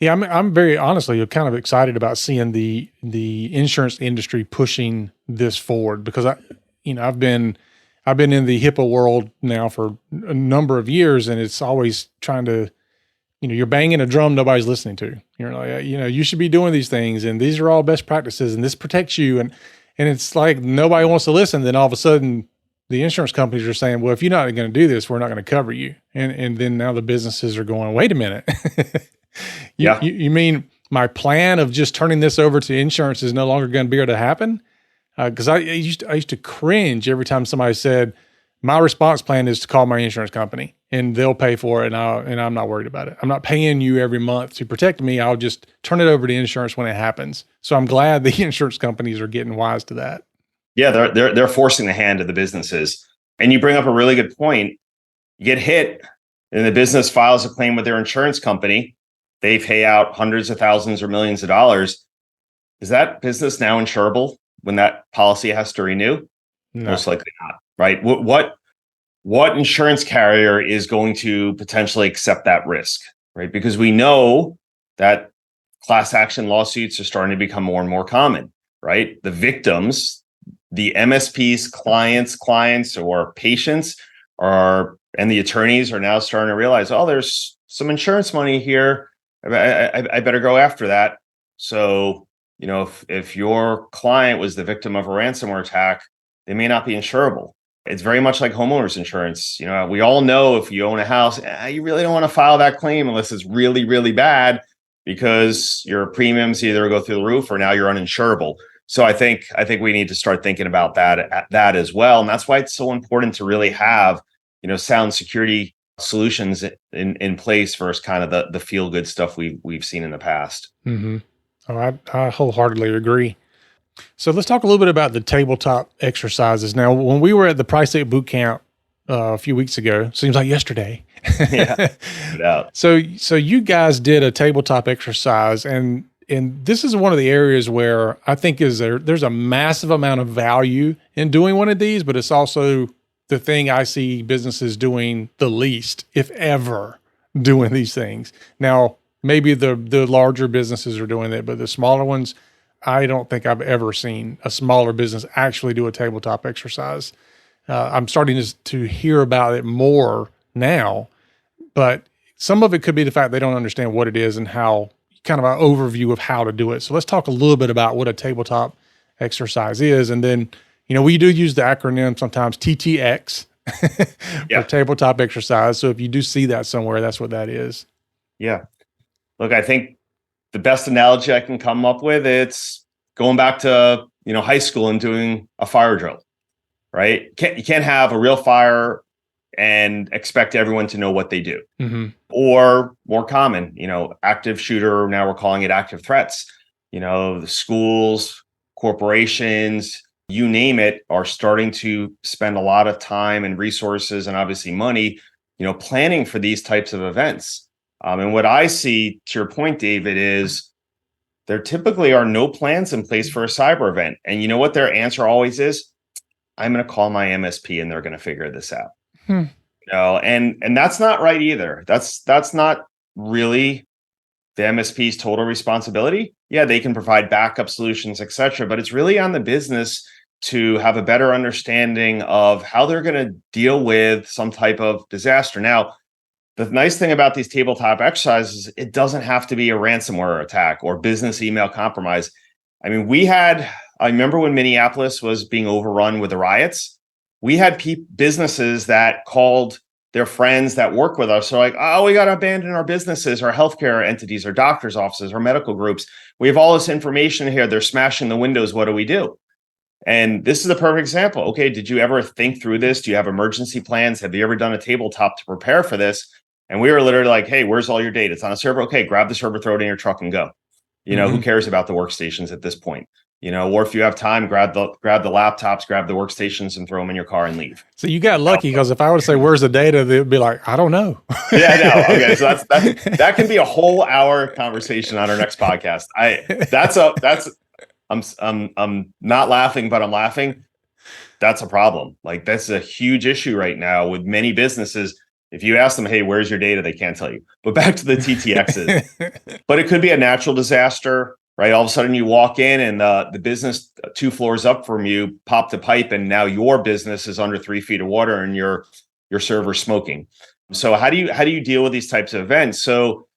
yeah, I'm very honestly kind of excited about seeing the insurance industry pushing this forward, because I've been in the HIPAA world now for a number of years, and it's always trying to, you're banging a drum nobody's listening to. You're like, you should be doing these things, and these are all best practices, and this protects you, and it's like nobody wants to listen. Then all of a sudden, the insurance companies are saying, well, if you're not going to do this, we're not going to cover you. And then now the businesses are going, wait a minute. You mean my plan of just turning this over to insurance is no longer going to be able to happen? Because I used to cringe every time somebody said, my response plan is to call my insurance company and they'll pay for it. And I'm not worried about it. I'm not paying you every month to protect me. I'll just turn it over to insurance when it happens. So I'm glad the insurance companies are getting wise to that. Yeah, they're forcing the hand of the businesses. And you bring up a really good point. You get hit and the business files a claim with their insurance company. They pay out hundreds of thousands or millions of dollars. Is that business now insurable when that policy has to renew? No. Most likely not, right? What insurance carrier is going to potentially accept that risk, right? Because we know that class action lawsuits are starting to become more and more common, right? The victims, the MSP's clients or patients are And the attorneys are now starting to realize, oh, there's some insurance money here. I better go after that. So, if your client was the victim of a ransomware attack, they may not be insurable. It's very much like homeowners insurance. We all know if you own a house, you really don't want to file that claim unless it's really, really bad, because your premiums either go through the roof or now you're uninsurable. So I think we need to start thinking about that as well. And that's why it's so important to really have, sound security solutions in place versus kind of the feel good stuff we've seen in the past. Mm-hmm. Oh, I wholeheartedly agree. So let's talk a little bit about the tabletop exercises. Now, when we were at the Price 8 boot camp a few weeks ago, seems like yesterday. Yeah, no doubt. So you guys did a tabletop exercise, and this is one of the areas where I think there's a massive amount of value in doing one of these, but it's also the thing I see businesses doing the least, if ever, doing these things. Now, maybe the larger businesses are doing it, but the smaller ones, I don't think I've ever seen a smaller business actually do a tabletop exercise. I'm starting to hear about it more now, but some of it could be the fact they don't understand what it is and how, kind of an overview of how to do it. So let's talk a little bit about what a tabletop exercise is. And then, we do use the acronym sometimes TTX for tabletop exercise. So if you do see that somewhere, that's what that is. Yeah. Look, I think the best analogy I can come up with, it's going back to, high school and doing a fire drill, right? You can't have a real fire and expect everyone to know what they do. Mm-hmm. Or more common, active shooter, now we're calling it active threats. The schools, corporations, you name it, are starting to spend a lot of time and resources and obviously money, planning for these types of events. And what I see, to your point, David, is there typically are no plans in place for a cyber event. And you know what their answer always is? I'm going to call my MSP and they're going to figure this out. And that's not right either. That's not really the MSP's total responsibility. Yeah, they can provide backup solutions, et cetera, but it's really on the business to have a better understanding of how they're going to deal with some type of disaster. Now, the nice thing about these tabletop exercises, it doesn't have to be a ransomware attack or business email compromise. I mean, I remember when Minneapolis was being overrun with the riots, we had businesses that called their friends that work with us. So like, oh, we got to abandon our businesses, our healthcare entities, our doctors' offices, our medical groups. We have all this information here. They're smashing the windows. What do we do? And this is a perfect example. Okay, did you ever think through this? Do you have emergency plans? Have you ever done a tabletop to prepare for this? And we were literally like, hey, where's all your data? It's on a server. Okay, grab the server, throw it in your truck and go. Who cares about the workstations at this point? Or if you have time, grab the laptops, grab the workstations and throw them in your car and leave. So you got lucky, because if I would say, where's the data? They'd be like, I don't know. Yeah, no. Okay. So that can be a whole hour conversation on our next podcast. I'm not laughing, but I'm laughing. That's a problem. Like, that's a huge issue right now with many businesses. If you ask them, hey, where's your data? They can't tell you. But back to the TTXs. But it could be a natural disaster, right? All of a sudden you walk in and the business 2 floors up from you popped the pipe, and now your business is under 3 feet of water and your server's smoking. So how do you deal with these types of events? So,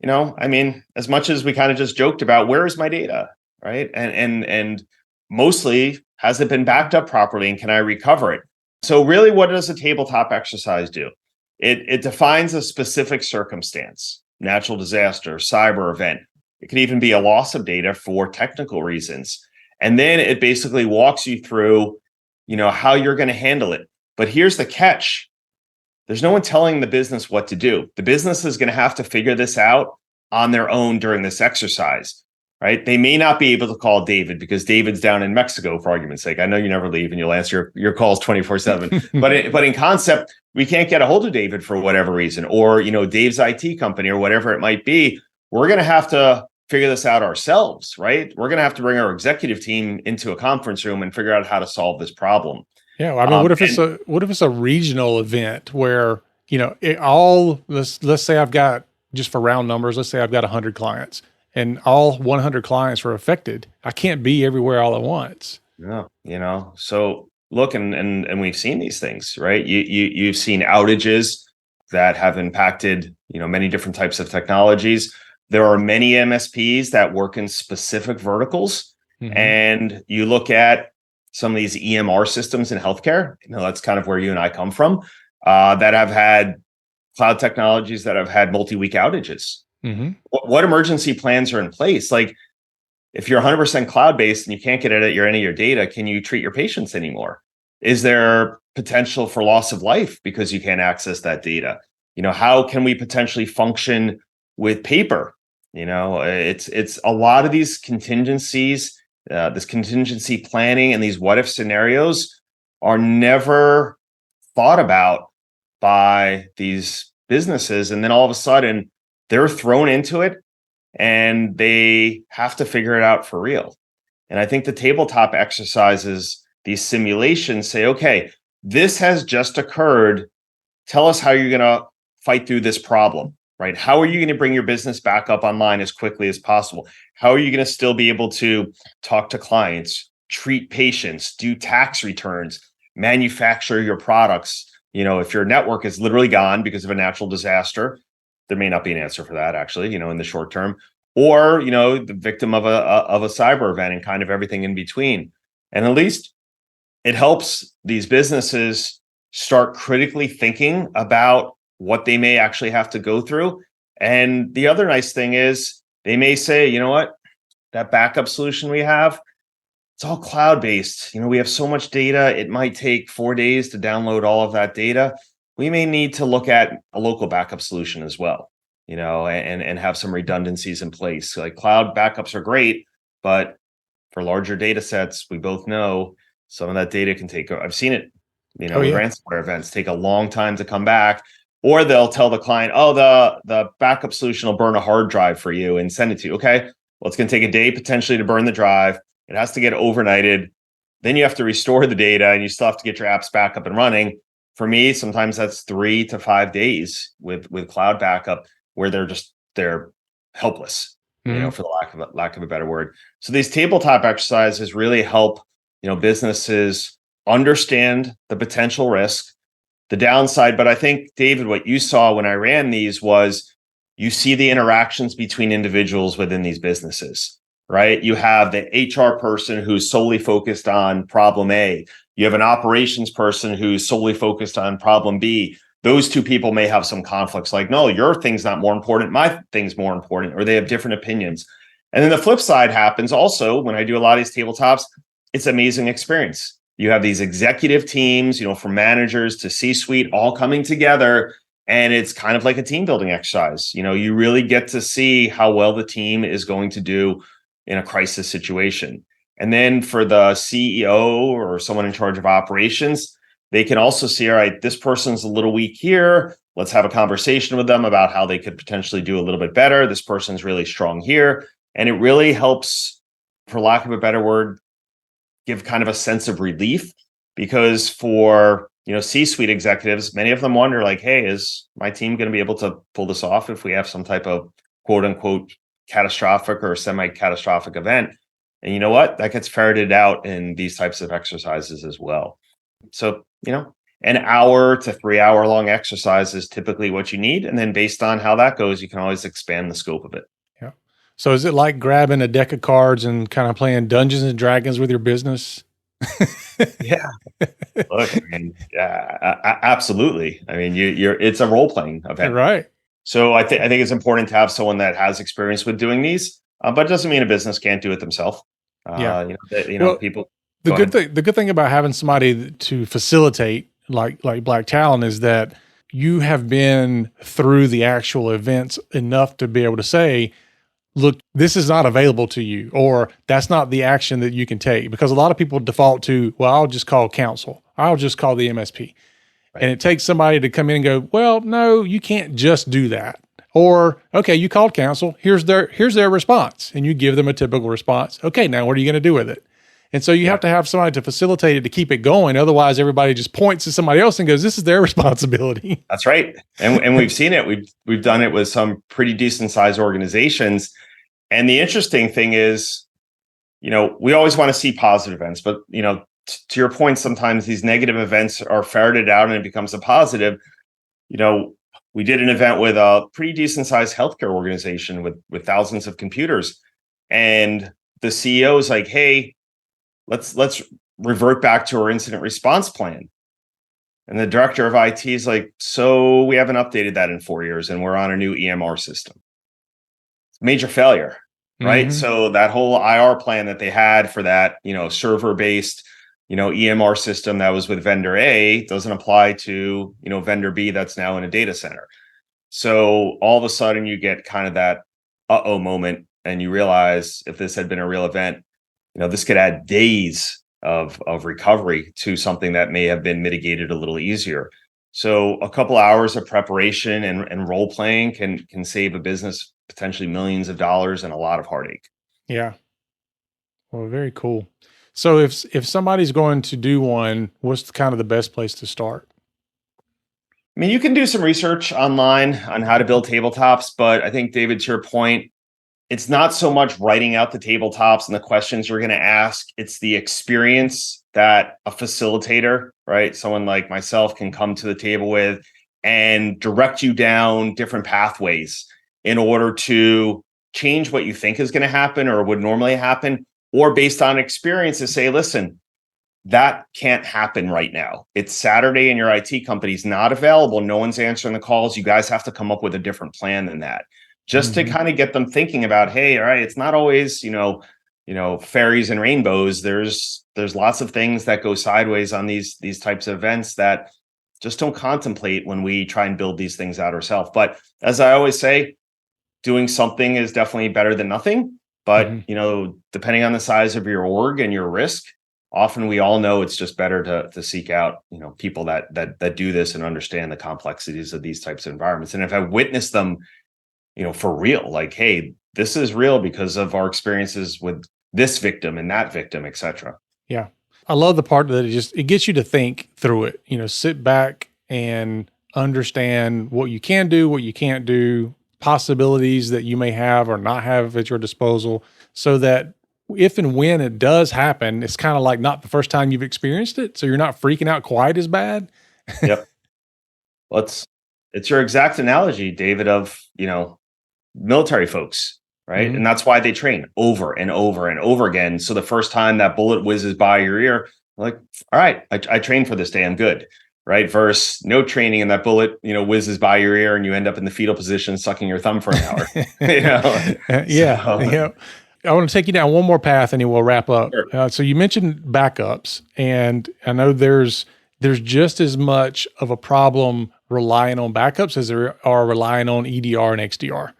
as much as we kind of just joked about, where is my data, right? And mostly, has it been backed up properly, and can I recover it? So really, what does a tabletop exercise do? It defines a specific circumstance, natural disaster, cyber event. It could even be a loss of data for technical reasons. And then it basically walks you through, how you're going to handle it. But here's the catch. There's no one telling the business what to do. The business is going to have to figure this out on their own during this exercise, right? They may not be able to call David because David's down in Mexico, for argument's sake. I know you never leave and you'll answer your calls 24/7. But in concept, we can't get a hold of David for whatever reason, or, Dave's IT company or whatever it might be. We're going to have to figure this out ourselves, right? We're going to have to bring our executive team into a conference room and figure out how to solve this problem. Yeah, well, I mean, what if it's a regional event where, let's say I've got, just for round numbers, let's say I've got 100 clients and all 100 clients are affected. I can't be everywhere all at once. Yeah, so look, and we've seen these things, right? You've seen outages that have impacted, many different types of technologies. There are many MSPs that work in specific verticals. And you look at some of these EMR systems in healthcare, that's kind of where you and I come from, that have had cloud technologies that have had multi-week outages. What emergency plans are in place? Like, if you're 100% cloud-based and you can't get at any of your data, can you treat your patients anymore? Is there potential for loss of life because you can't access that data? How can we potentially function with paper? It's a lot of these contingencies, this contingency planning and these what if scenarios are never thought about by these businesses. And then all of a sudden they're thrown into it and they have to figure it out for real. And I think the tabletop exercises, these simulations say, okay, this has just occurred. Tell us how you're going to fight through this problem, right? How are you going to bring your business back up online as quickly as possible? How are you going to still be able to talk to clients, treat patients, do tax returns, manufacture your products? If your network is literally gone because of a natural disaster, there may not be an answer for that, actually, in the short term, or, the victim of a cyber event and kind of everything in between. And at least it helps these businesses start critically thinking about what they may actually have to go through. And the other nice thing is they may say, you know what, that backup solution we have, it's all cloud-based. We have so much data. It might take 4 days to download all of that data. We may need to look at a local backup solution as well, and have some redundancies in place. Like, cloud backups are great, but for larger data sets, we both know some of that data can take, I've seen it, with ransomware events, take a long time to come back. Or they'll tell the client, oh, the backup solution will burn a hard drive for you and send it to you. Okay, well, it's going to take a day potentially to burn the drive. It has to get overnighted. Then you have to restore the data and you still have to get your apps back up and running. For me, sometimes that's 3 to 5 days with cloud backup where they're helpless, for the lack of a better word. So these tabletop exercises really help, businesses understand the potential risk, the downside. But I think, David, what you saw when I ran these was you see the interactions between individuals within these businesses, right? You have the HR person who's solely focused on problem A. You have an operations person who's solely focused on problem B. Those two people may have some conflicts, like, no, your thing's not more important, my thing's more important, or they have different opinions. And then the flip side happens also when I do a lot of these tabletops. It's an amazing experience. You have these executive teams, from managers to C-suite, all coming together, and it's kind of like a team building exercise. You really get to see how well the team is going to do in a crisis situation. And then for the CEO or someone in charge of operations, they can also see, all right, this person's a little weak here. Let's have a conversation with them about how they could potentially do a little bit better. This person's really strong here. And it really helps, for lack of a better word, give kind of a sense of relief, because for, C-suite executives, many of them wonder, like, hey, is my team going to be able to pull this off if we have some type of quote unquote catastrophic or semi-catastrophic event? And you know what? That gets ferreted out in these types of exercises as well. So, an hour to 3 hour long exercise is typically what you need. And then based on how that goes, you can always expand the scope of it. Yeah. So is it like grabbing a deck of cards and kind of playing Dungeons and Dragons with your business? Yeah. Look, absolutely. I mean, it's a role playing event. Right. So I think it's important to have someone that has experience with doing these, but it doesn't mean a business can't do it themselves. People. The good thing about having somebody to facilitate like Black Talon is that you have been through the actual events enough to be able to say, look, this is not available to you, or that's not the action that you can take. Because a lot of people default to, well, I'll just call counsel. I'll just call the MSP. Right. And it takes somebody to come in and go, well, no, you can't just do that. Or, okay, you called counsel. Here's their response. And you give them a typical response. Okay, now what are you going to do with it? And so you have to have somebody to facilitate it to keep it going. Otherwise, everybody just points to somebody else and goes, this is their responsibility. That's right. And we've seen it. We've done it with some pretty decent sized organizations. And the interesting thing is, we always want to see positive events, but, to your point, sometimes these negative events are ferreted out and it becomes a positive. We did an event with a pretty decent sized healthcare organization with thousands of computers. And the CEO is like, hey, let's revert back to our incident response plan. And the director of IT is like, so we haven't updated that in 4 years and we're on a new EMR system. Major failure, right? So that whole IR plan that they had for that, server-based, EMR system that was with vendor A doesn't apply to, vendor B that's now in a data center. So all of a sudden you get kind of that uh-oh moment and you realize if this had been a real event, this could add days of recovery to something that may have been mitigated a little easier. So a couple hours of preparation and role playing can save a business potentially millions of dollars and a lot of heartache. Yeah. Well, very cool. So if somebody's going to do one, what's kind of the best place to start? I mean, you can do some research online on how to build tabletops, but I think, David, to your point, it's not so much writing out the tabletops and the questions you're going to ask. It's the experience that a facilitator, right? Someone like myself can come to the table with and direct you down different pathways in order to change what you think is going to happen or would normally happen, or based on experience to say, listen, that can't happen right now. It's Saturday and your IT company's not available. No one's answering the calls. You guys have to come up with a different plan than that. Just to kind of get them thinking about, hey, all right, it's not always, fairies and rainbows. There's lots of things that go sideways on these types of events that just don't contemplate when we try and build these things out ourselves. But as I always say, doing something is definitely better than nothing. But, depending on the size of your org and your risk, often we all know it's just better to seek out, people that do this and understand the complexities of these types of environments. And if I witness them, for real, like, hey, this is real because of our experiences with this victim and that victim, et cetera. Yeah. I love the part that it gets you to think through it, sit back and understand what you can do, what you can't do, possibilities that you may have or not have at your disposal, so that if and when it does happen, it's kind of like not the first time you've experienced it. So you're not freaking out quite as bad. Yep. Well, it's your exact analogy, David, of, military folks, right? And that's why they train over and over and over again. So the first time that bullet whizzes by your ear, like, all right, I trained for this day, I'm good, right? Versus no training and that bullet, whizzes by your ear and you end up in the fetal position sucking your thumb for an hour. Yeah. I want to take you down one more path and then we'll wrap up. Sure. So you mentioned backups, and I know there's just as much of a problem relying on backups as there are relying on EDR and XDR.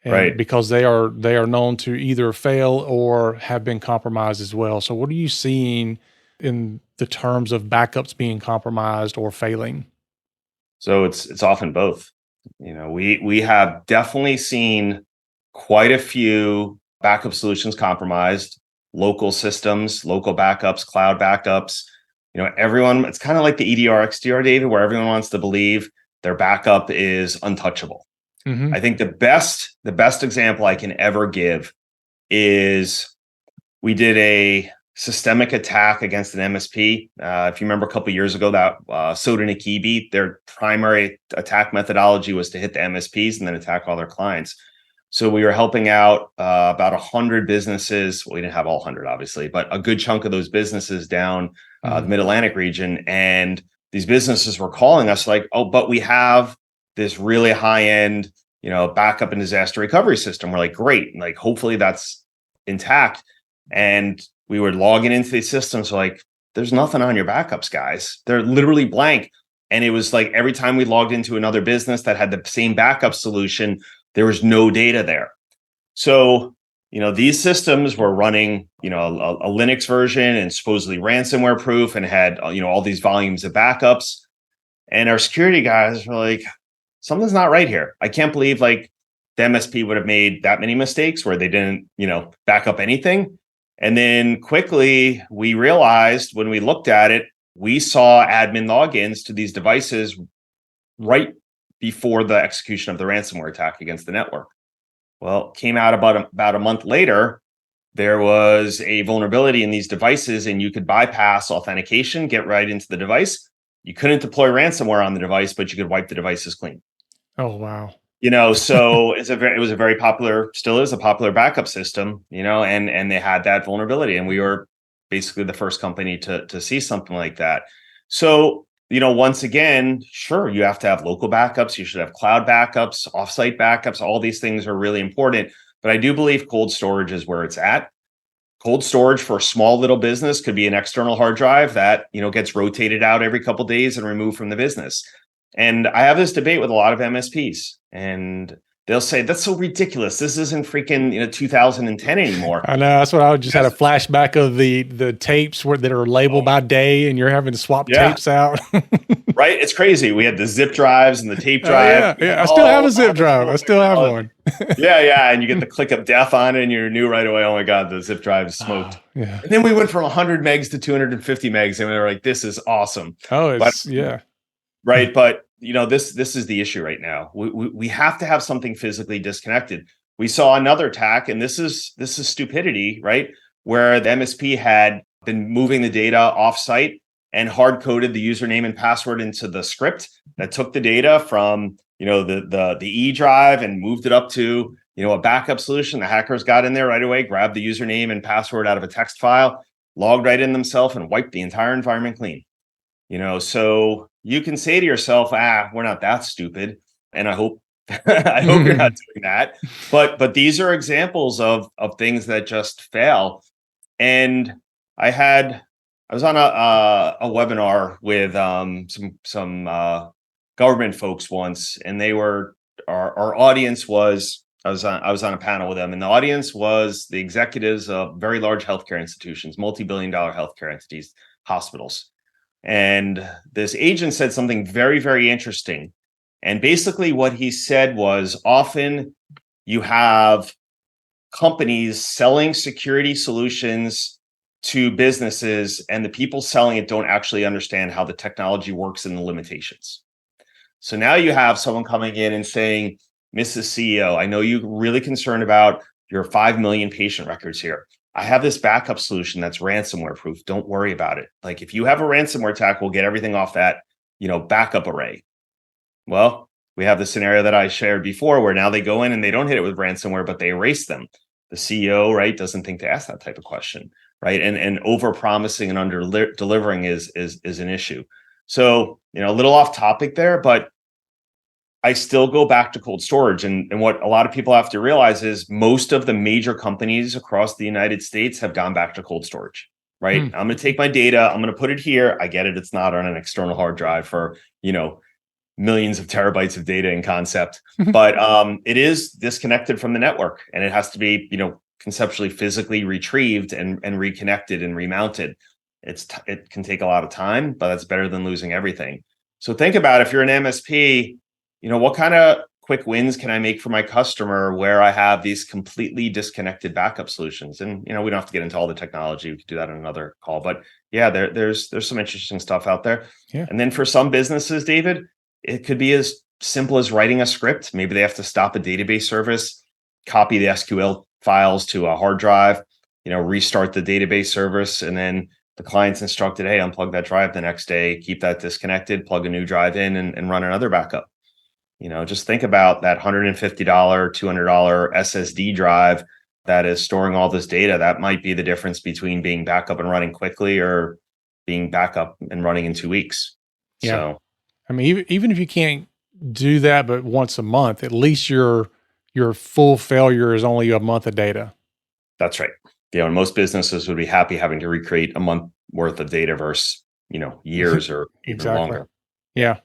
Right. Because they are known to either fail or have been compromised as well. So what are you seeing in the terms of backups being compromised or failing? So it's often both. We have definitely seen quite a few backup solutions compromised, local systems, local backups, cloud backups. Everyone, it's kind of like the EDR, XDR, David, where everyone wants to believe their backup is untouchable. I think the best example I can ever give is we did a systemic attack against an MSP. If you remember a couple of years ago, that Soda Nikibi, their primary attack methodology was to hit the MSPs and then attack all their clients. So we were helping out about 100 businesses. Well, we didn't have all 100, obviously, but a good chunk of those businesses down the Mid-Atlantic region. And these businesses were calling us like, oh, but we have this really high-end, backup and disaster recovery system. We're like, great. Like, hopefully that's intact. And we were logging into these systems like, there's nothing on your backups, guys. They're literally blank. And it was like every time we logged into another business that had the same backup solution, there was no data there. So, these systems were running, a Linux version and supposedly ransomware proof and had, all these volumes of backups. And our security guys were like, something's not right here. I can't believe like the MSP would have made that many mistakes where they didn't, back up anything. And then quickly we realized when we looked at it, we saw admin logins to these devices right before the execution of the ransomware attack against the network. Well, it came out about a month later there was a vulnerability in these devices and you could bypass authentication, get right into the device. You couldn't deploy ransomware on the device, but you could wipe the devices clean. Oh, wow. So it was a very popular, still is a popular backup system, and they had that vulnerability, and we were basically the first company to see something like that. So, once again, sure, you have to have local backups, you should have cloud backups, offsite backups, all these things are really important. But I do believe cold storage is where it's at. Cold storage for a small little business could be an external hard drive that, gets rotated out every couple of days and removed from the business. And I have this debate with a lot of MSPs, and they'll say, that's so ridiculous. This isn't freaking 2010 anymore. I know. That's what I just had a flashback of the tapes that are labeled by day, and you're having to swap tapes out. Right? It's crazy. We had the zip drives and the tape drive. Yeah. I still have a zip drive. I still have one. Yeah. And you get the click of death on it, and you knew right away, oh my God, the zip drive is smoked. Yeah. And then we went from 100 megs to 250 megs, and we were like, this is awesome. Right. But this is the issue right now. We have to have something physically disconnected. We saw another attack, and this is stupidity, right? Where the MSP had been moving the data offsite and hard coded the username and password into the script that took the data from the E drive and moved it up to a backup solution. The hackers got in there right away, grabbed the username and password out of a text file, logged right in themselves, and wiped the entire environment clean. So you can say to yourself, we're not that stupid. And I hope you're not doing that. But these are examples of things that just fail. And I was on a webinar with some government folks once, and they were our audience was I was on a panel with them, and the audience was the executives of very large healthcare institutions, multi-billion-dollar healthcare entities, hospitals. And this agent said something very, very interesting. And basically what he said was, often you have companies selling security solutions to businesses, and the people selling it don't actually understand how the technology works and the limitations. So now you have someone coming in and saying, Mrs. CEO, I know you're really concerned about your 5 million patient records here. I have this backup solution that's ransomware proof. Don't worry about it. Like, if you have a ransomware attack, we'll get everything off that, backup array. Well, we have the scenario that I shared before where now they go in and they don't hit it with ransomware, but they erase them. The CEO, right, doesn't think to ask that type of question, right? And over promising and under delivering is an issue. So, a little off topic there, but I still go back to cold storage. And what a lot of people have to realize is most of the major companies across the United States have gone back to cold storage, right? I'm going to take my data, I'm going to put it here. I get it. It's not on an external hard drive for, millions of terabytes of data in concept, but it is disconnected from the network, and it has to be, conceptually physically retrieved and reconnected and remounted. It can take a lot of time, but that's better than losing everything. So think about, if you're an MSP, what kind of quick wins can I make for my customer where I have these completely disconnected backup solutions? And, we don't have to get into all the technology. We could do that in another call, but yeah, there's some interesting stuff out there. Yeah. And then for some businesses, David, it could be as simple as writing a script. Maybe they have to stop a database service, copy the SQL files to a hard drive, restart the database service, and then the client's instructed, hey, unplug that drive the next day, keep that disconnected, plug a new drive in, and run another backup. Just think about that $150, $200 SSD drive that is storing all this data. That might be the difference between being back up and running quickly or being back up and running in 2 weeks. Yeah. So, I mean, even if you can't do that, but once a month, at least your full failure is only a month of data. That's right. And most businesses would be happy having to recreate a month worth of data versus, years or even longer. Yeah.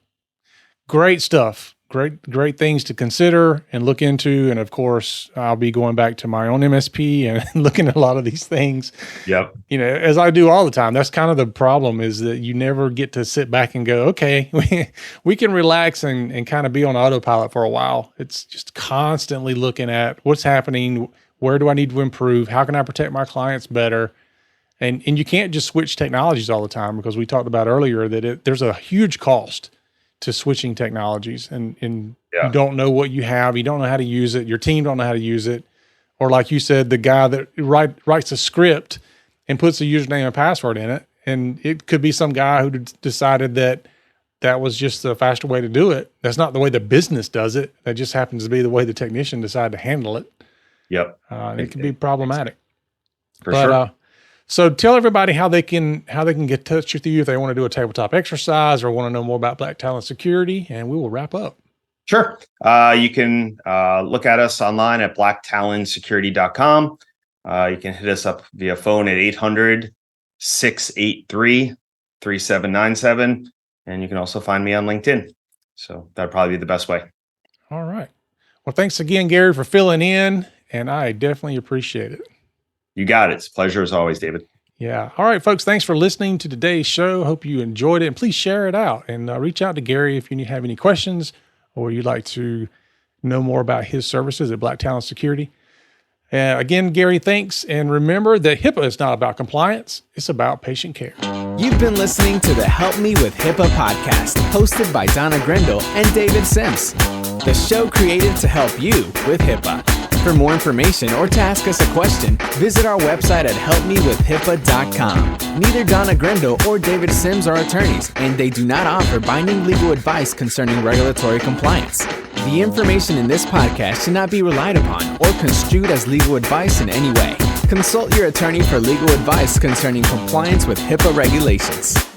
Great stuff. Great things to consider and look into. And of course, I'll be going back to my own MSP and looking at a lot of these things. Yep. As I do all the time. That's kind of the problem, is that you never get to sit back and go, okay, we can relax and kind of be on autopilot for a while. It's just constantly looking at what's happening. Where do I need to improve? How can I protect my clients better? And you can't just switch technologies all the time, because we talked about earlier that there's a huge cost to switching technologies, and you don't know what you have. You don't know how to use it. Your team don't know how to use it. or like you said, the guy that writes a script and puts a username and password in it. And it could be some guy who decided that was just the faster way to do it. That's not the way the business does it. That just happens to be the way the technician decided to handle it. Yep. It can be problematic. For sure. So tell everybody how they can get in touch with you if they want to do a tabletop exercise or want to know more about Black Talon Security, and we will wrap up. Sure. You can look at us online at blacktalonsecurity.com. You can hit us up via phone at 800-683-3797. And you can also find me on LinkedIn. So that'd probably be the best way. All right. Well, thanks again, Gary, for filling in, and I definitely appreciate it. You got it. It's a pleasure as always, David. Yeah. All right, folks. Thanks for listening to today's show. Hope you enjoyed it. And please share it out and reach out to Gary if you have any questions or you'd like to know more about his services at Black Talon Security. Again, Gary, thanks. And remember that HIPAA is not about compliance. It's about patient care. You've been listening to the Help Me with HIPAA podcast, hosted by Donna Grindle and David Sims. The show created to help you with HIPAA. For more information or to ask us a question, visit our website at helpmewithhipaa.com. Neither Donna Grindle or David Sims are attorneys, and they do not offer binding legal advice concerning regulatory compliance. The information in this podcast should not be relied upon or construed as legal advice in any way. Consult your attorney for legal advice concerning compliance with HIPAA regulations.